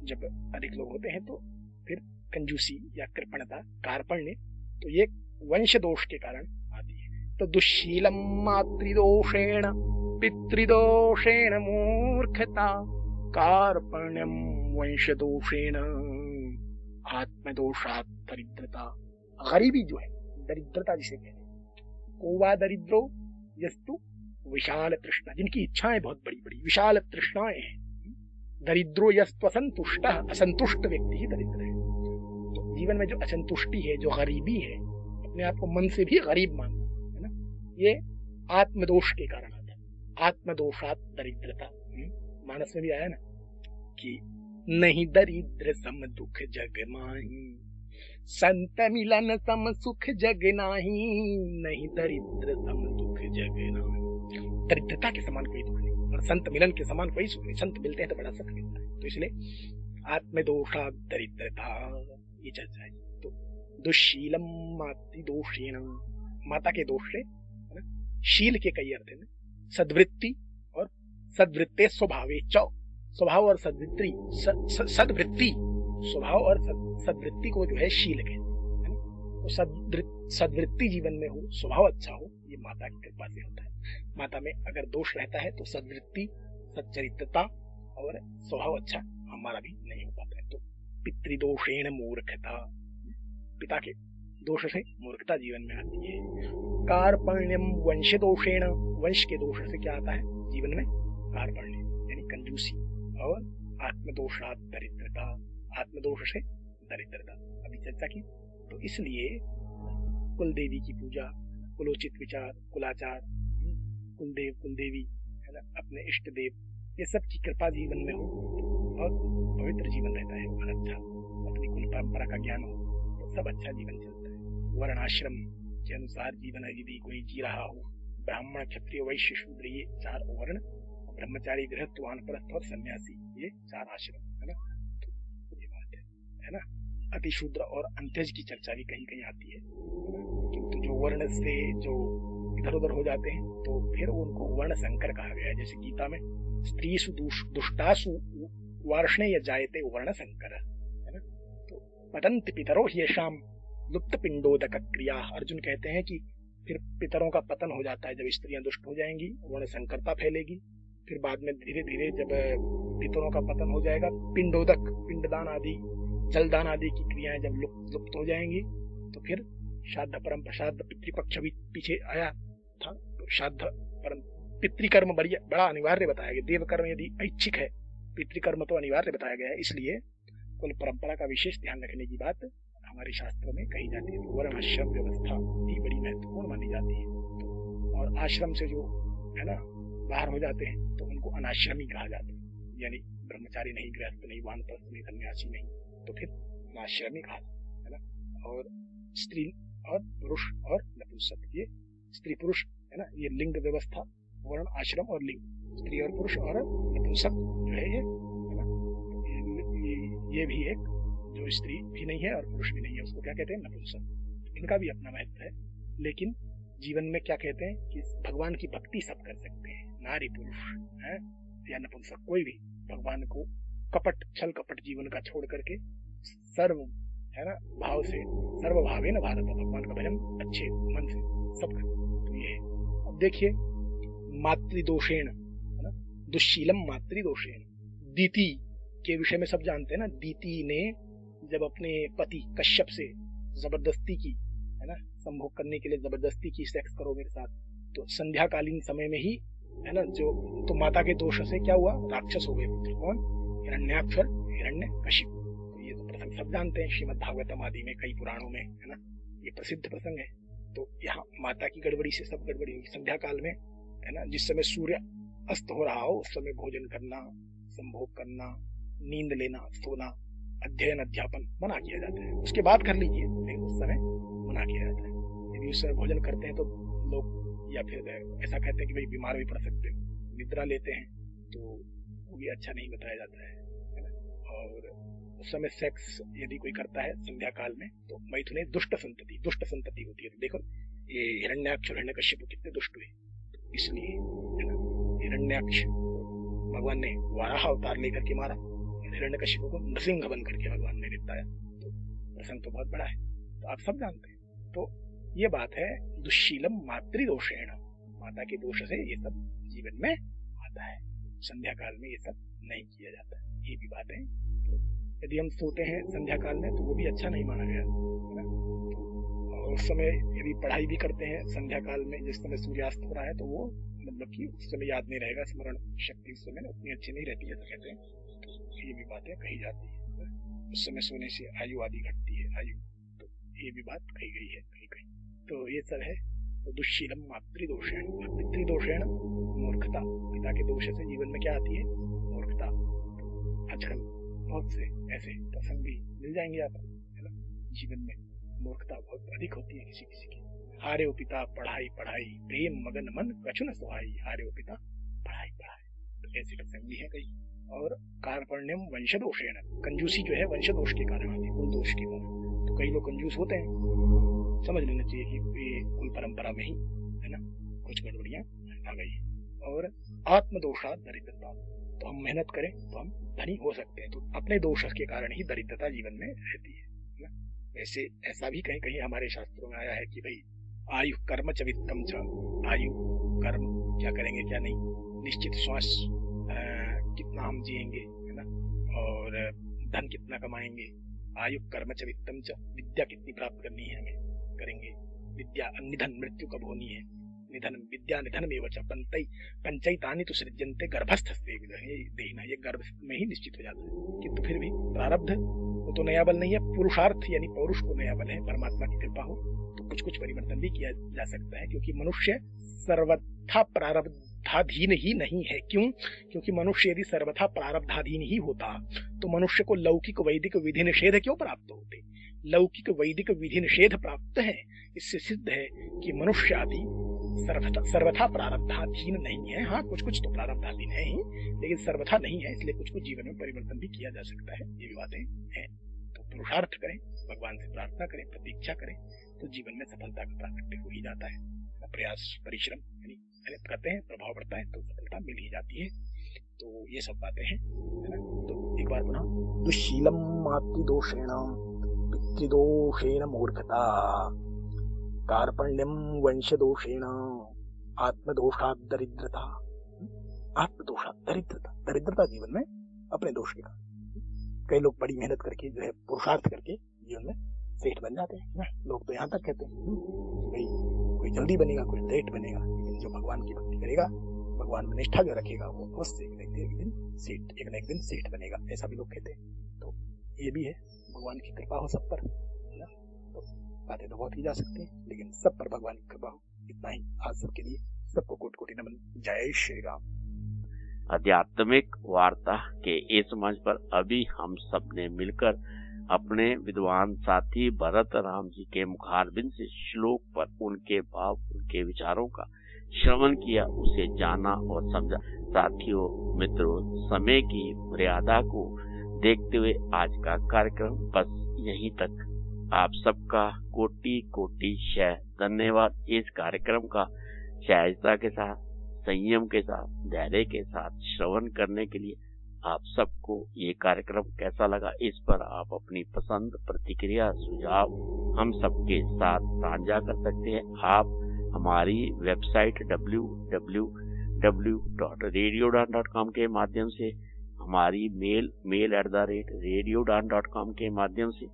जब अधिक लोग होते हैं तो फिर कंजूसी या कृपणता, कार्पण्य, तो ये वंश दोष के कारण आती है। तो दुश्शीलम मातृदोषेण पितृदोषेण मूर्खता। कार्पण्यम वंशदोषेण आत्मदोषात् दरिद्रता। गरीबी जो है, दरिद्रता जिसे कहते हैं। कोवा दरिद्रो यस्तु विशाल तृष्णा। जिनकी इच्छाएं बहुत बड़ी बड़ी विशाल तृष्णाएं हैं। दरिद्रो यस्तु असंतुष्ट, असंतुष्ट व्यक्ति ही दरिद्र है। तो जीवन में जो असंतुष्टि है, जो गरीबी है, अपने आप को मन से भी गरीब मानना है ना, ये आत्मदोष के कारण आता है। आत्मदोषात् दरिद्रता। मानस में भी आया ना कि नहीं दरिद्र सम दुख जग माही। संत मिलन सम सुख जग नाही, नहीं दरिद्र सम दुख जग नाही। दरिद्रता के समान कोई दुख नहीं और संत मिलन के समान कोई सुख नहीं। संत मिलते हैं तो बड़ा सुख मिलता है। तो इसलिए आत्मदोषा दरिद्रता ये चर्चा है। तो दुशीलम मातृ दोषेण, माता के दोष से है ना, शील के कई अर्थ है। सद्वृत्ति और सद्वृत्ते स्वभावे च, स्वभाव और सद्वृत्ति, सद्वृत्ति स्वभाव और सद्वृत्ति को जो है शील कहते हैं। तो सद्वृत्ति जीवन में हो, स्वभाव अच्छा हो, ये माता की कृपा से होता है। माता में अगर दोष रहता है तो सद्वृत्ति, सच्चरित्रता और स्वभाव अच्छा हमारा भी नहीं हो पाता है। तो पितृदोषेण मूर्खता, पिता के दोष से मूर्खता जीवन में आती है। कार्पण्यम वंश दोषेण, वंश के दोष से क्या आता है जीवन में? कार्पण्य यानी कंजूसी और आत्मदोषात दरिद्रता, आत्मदोष से दरिद्रता अभी चर्चा की। तो इसलिए कुल देवी की पूजा, कुलोचित विचार, कुलाचार, कुलदेव कुलदेवी है ना, अपने इष्ट देव, ये सब की कृपा जीवन में हो और पवित्र जीवन रहता है और अच्छा अपनी कुल परंपरा का ज्ञान हो तो सब अच्छा जीवन चलता है। वर्णाश्रम के अनुसार जीवन यदि कोई जी रहा हो, ब्राह्मण क्षत्रिय वैश्य शूद्र ये 4 वर्ण, ब्रह्मचारी गृहस्थ वानप्रस्थ और सन्यासी ये 4 आश्रम है ना। तो ये बात है ना। अति शूद्र और अंत्यज की चर्चा भी कहीं कहीं आती है, किंतु जो वर्ण से जो इधर उधर हो जाते हैं तो फिर उनको वर्ण संकर कहा गया है। जैसे गीता में स्त्रीसु दुष्टासु वार्ष्णेय जायते वर्ण संकर है ना। तो पतंत पितरो येषाम लुप्त पिंडोदक क्रिया, अर्जुन कहते हैं कि फिर पितरों का पतन हो जाता है जब स्त्रियां दुष्ट हो जाएंगी, वर्ण संकरता फैलेगी। फिर बाद में धीरे धीरे जब पितरों का पतन हो जाएगा, पिंडोदक, पिंडदान आदि, जलदान आदि की क्रियाएं जब लुप्त हो जाएंगी तो फिर श्राद्ध परम प्रसाद पितृपक्ष भी पीछे आया था। तो श्राद्ध परम पितृकर्म बड़ा अनिवार्य बताया गया। देव कर्म यदि ऐच्छिक है, पितृकर्म तो अनिवार्य बताया गया है। इसलिए कुल परंपरा का विशेष ध्यान रखने की बात हमारे शास्त्रों में कही जाती है। तो वर्ण आश्रम व्यवस्था भी बड़ी महत्वपूर्ण मानी जाती है। तो और आश्रम से जो है ना बाहर हो जाते हैं तो उनको अनाश्रमी कहा जाता है, यानी ब्रह्मचारी नहीं, गृहस्थ नहीं, वानप्रस्थ नहीं, सन्यासी नहीं, तो फिर अनाश्रमी कहा है ना। और स्त्री और पुरुष और नपुंसक, ये स्त्री पुरुष है ना, ये लिंग व्यवस्था, वर्ण आश्रम और लिंग, स्त्री और पुरुष और नपुंसक जो है ये है ना, ये भी एक जो स्त्री भी नहीं है और पुरुष भी नहीं है, उसको क्या कहते हैं? नपुंसक। इनका भी अपना महत्व है। लेकिन जीवन में क्या कहते हैं कि भगवान की भक्ति सब कर सकते हैं, नारी पुरुष है या नपुंसक, कोई भी भगवान को कपट, छल कपट जीवन का छोड़ करके सर्व है ना भाव से, सर्व भावे न भारत, भगवान का भजन अच्छे मन से सब कर। तो ये अब देखिए मातृदोषेण है ना, दुश्शीलम मातृदोषेण। दीति के विषय में सब जानते हैं ना। दीति ने जब अपने पति कश्यप से जबरदस्ती की है ना, संभोग करने के लिए जबरदस्ती की, सेक्स करो मेरे साथ, तो संध्याकालीन समय में ही है ना जो, तो माता के दोष से क्या हुआ? राक्षस हो गए पुत्र। कौन? हिरण्याक्ष और हिरण्यकशिप। तो ये तो प्रसंग सब जानते हैं, श्रीमद् भागवतम आदि में, कई पुराणों में है ना, ये प्रसिद्ध प्रसंग है। तो यहाँ माता की गड़बड़ी से सब गड़बड़ी हुई। संध्या काल में है ना, जिस समय सूर्य अस्त हो रहा हो उस समय भोजन करना, संभोग करना, नींद लेना, सोना, अध्ययन अध्यापन मना किया जाता है। उसके बाद कर लीजिए, लेकिन उस समय मना किया जाता है। यदि उस समय भोजन करते हैं तो लोग या फिर ऐसा कहते हैं कि भाई बीमार भी पड़ सकते हो, निद्रा लेते हैं तो वो भी अच्छा नहीं बताया जाता है ना। और उस समय सेक्स यदि कोई करता है संध्या काल में तो मैथुने दुष्ट संतति होती है। तो देखो ये हिरण्याक्ष और हिरण्यकशिप कितने दुष्ट हुए, तो इसलिए है ना हिरण्याक्ष भगवान ने वाराह अवतार लेकर के मारा, हिरण्यकशिप को नृसिंह बन करके भगवान ने निपटाया। तो प्रसंग तो बहुत बड़ा है, तो आप सब जानते हैं। तो ये बात है दुश्शीलम मातृदोषेण, माता के दोष से ये सब जीवन में आता है। संध्या काल में ये सब नहीं किया जाता, ये भी बात है। तो यदि हम सोते हैं संध्या काल में तो वो भी अच्छा नहीं माना गया है ना। और उस समय यदि पढ़ाई भी करते हैं संध्या काल में, जिस समय सूर्यास्त हो रहा है, तो वो मतलब कि उस समय याद नहीं रहेगा, स्मरण शक्ति उस समय उतनी अच्छी नहीं रहती है, तो कहते हैं। तो ये भी बातें कही जाती है। उस समय सोने से आयु आदि घटती है, आयु, तो ये भी बात कही गई है कहीं कहीं। तो ये सब है। तो दुश्शीलम मातृदोषेण, पितृदोषेण मूर्खता, पिता के दोष से जीवन में क्या आती है? मूर्खता। तो आजकल बहुत से ऐसे प्रसंग भी मिल जाएंगे आपको है ना, जीवन में मूर्खता बहुत अधिक होती है किसी किसी की। हारे ओ पिता पढ़ाई पढ़ाई, प्रेम मगन मन कछु न सुहाई, हारे ओ पिता पढ़ाई पढ़ाई। तो ऐसे प्रसंग भी है कई। और कार्पण्यम वंश दोषेण, कंजूसी जो है वंश दोष के कारण आती है, कुल दोष के कारण। तो कई लोग कंजूस होते हैं, समझ लेना चाहिए कि ये कुल परंपरा में ही है ना कुछ गड़बड़ियां आ गई है। और आत्मदोषा दरिद्रता, तो हम मेहनत करें तो हम धनी हो सकते हैं, तो अपने दोष के कारण ही दरिद्रता जीवन में रहती है। वैसे ऐसा भी कहीं कहीं हमारे शास्त्रों में आया है कि भाई आयु कर्म च वित्तम च, आयु कर्म क्या करेंगे क्या नहीं, निश्चित श्वास कितना हम जिएंगे है ना, और धन कितना कमाएंगे, आयु कर्म च वित्तम च, विद्या कितनी प्राप्त करनी है हमें करेंगे, विद्या निधन मृत्यु कब होनी है, निधन विद्या निधन में वच पंचैतानि तो सृजन्ते गर्भस्थस्ते देना, ये गर्भ में ही निश्चित हो जाता है। किंतु फिर भी प्रारब्ध वो तो नया बल नहीं है, पुरुषार्थ यानी पौरुष को नया बल है, परमात्मा की कृपा हो तो कुछ कुछ परिवर्तन भी किया जा सकता है, क्योंकि मनुष्य सर्वथा प्रारब्धाधीन ही नहीं है। क्यों? क्योंकि मनुष्य यदि सर्वथा प्रारब्धाधीन ही होता तो मनुष्य को लौकिक वैदिक विधि निषेध क्यों प्राप्त होते? लौकिक वैदिक विधि निषेध प्राप्त है, इससे सिद्ध है कि मनुष्य आदि सर्वथा प्रारब्धाधीन नहीं है। हाँ, कुछ कुछ तो प्रारब्धाधीन है ही, लेकिन सर्वथा नहीं है, इसलिए कुछ कुछ जीवन में परिवर्तन भी किया जा सकता है। ये भी बातें हैं। तो पुरुषार्थ करें, भगवान से प्रार्थना करें, प्रतीक्षा करें, तो जीवन में सफलता का प्राकट्य हो ही जाता है। प्रयास परिश्रम यानी मेहनत करते हैं, प्रभाव बढ़ता है तो सफलता मिल ही जाती है। तो ये सब बातें हैं, है ना। तो एक बार पुनः, दुश्शीलम मातृदोषेण पितृदोषेण मूर्खता, कार्पण्यम वंशदोषेण आत्मदोषात् दरिद्रता। आत्मदोषात् दरिद्रता, दरिद्रता जीवन में अपने दोष के कारण। कई लोग बड़ी मेहनत करके जो है पुरुषार्थ करके जीवन में सेठ बन जाते हैं ना। लोग तो यहाँ तक कहते हैं भाई कोई जल्दी बनेगा, कोई लेट बनेगा, लेकिन जो भगवान की भक्ति करेगा, भगवान में निष्ठा जो रखेगा, वो अवश्य एक न एक दिन सेठ बनेगा, ऐसा भी लोग कहते हैं। तो ये भी है, भगवान की कृपा हो सब पर, है ना। तो बातें तो बहुत ही जा सकती हैं, लेकिन सब पर भगवान की कृपा हो, इतना ही आज सबके लिए। सबको कोटि कोटि नमन। जय श्री राम। आध्यात्मिक वार्ता के इस मंच पर अभी हम सब ने मिलकर अपने विद्वान साथी भरत राम जी के मुखारबिंद से श्लोक पर उनके भाव, उनके विचारों का श्रवण किया, उसे जाना और समझा। साथियों, मित्रों, समय की मर्यादा को देखते हुए आज का कार्यक्रम बस यहीं तक। आप सबका कोटि कोटि शय धन्यवाद। इस कार्यक्रम का सहजता के साथ, संयम के साथ, धैर्य के साथ श्रवण करने के लिए आप सबको ये कार्यक्रम कैसा लगा, इस पर आप अपनी पसंद, प्रतिक्रिया, सुझाव हम सबके साथ साझा कर सकते हैं। आप हमारी वेबसाइट www.radioudan.com के माध्यम से, हमारी mail@radioudan.com के माध्यम से,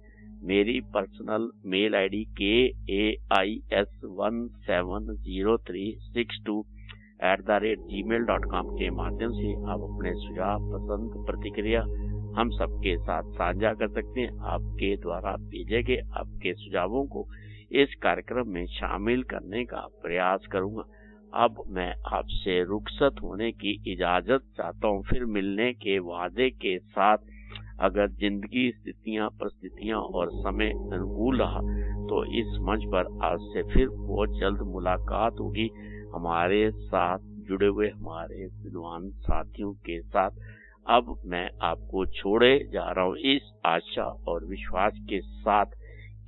मेरी पर्सनल मेल आईडी KAIS170362@gmail.com के माध्यम से आप अपने सुझाव, पसंद, प्रतिक्रिया हम सबके साथ साझा कर सकते हैं। आपके द्वारा भेजे गए आपके सुझावों को इस कार्यक्रम में शामिल करने का प्रयास करूंगा। अब मैं आपसे रुखसत होने की इजाजत चाहता हूं, फिर मिलने के वादे के साथ। अगर जिंदगी, स्थितियां, परिस्थितियां और समय अनुकूल रहा तो इस मंच पर आपसे फिर बहुत जल्द मुलाकात होगी, हमारे साथ जुड़े हुए हमारे विद्वान साथियों के साथ। अब मैं आपको छोड़े जा रहा हूँ इस आशा और विश्वास के साथ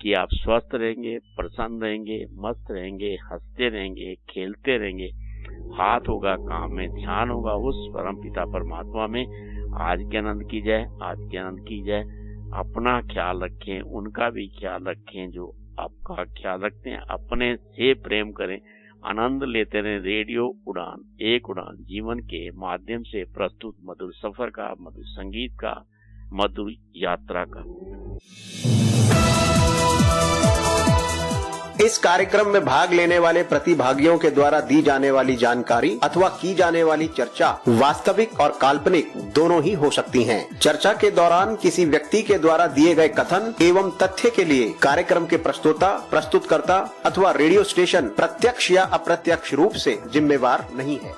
कि आप स्वस्थ रहेंगे, प्रसन्न रहेंगे, मस्त रहेंगे, हंसते रहेंगे, खेलते रहेंगे। हाथ होगा काम में, ध्यान होगा उस परम पिता परमात्मा में। आज के आनंद की जय, आज के आनंद की जय। अपना ख्याल रखें, उनका भी ख्याल रखें जो आपका ख्याल रखते हैं। अपने से प्रेम करें, आनंद लेते रहें। रेडियो उड़ान, एक उड़ान जीवन के माध्यम से प्रस्तुत मधुर सफर का, मधुर संगीत का, मधुर यात्रा का। इस कार्यक्रम में भाग लेने वाले प्रतिभागियों के द्वारा दी जाने वाली जानकारी अथवा की जाने वाली चर्चा वास्तविक और काल्पनिक दोनों ही हो सकती हैं। चर्चा के दौरान किसी व्यक्ति के द्वारा दिए गए कथन एवं तथ्य के लिए कार्यक्रम के प्रस्तोता, प्रस्तुतकर्ता अथवा रेडियो स्टेशन प्रत्यक्ष या अप्रत्यक्ष रूप से जिम्मेवार नहीं है।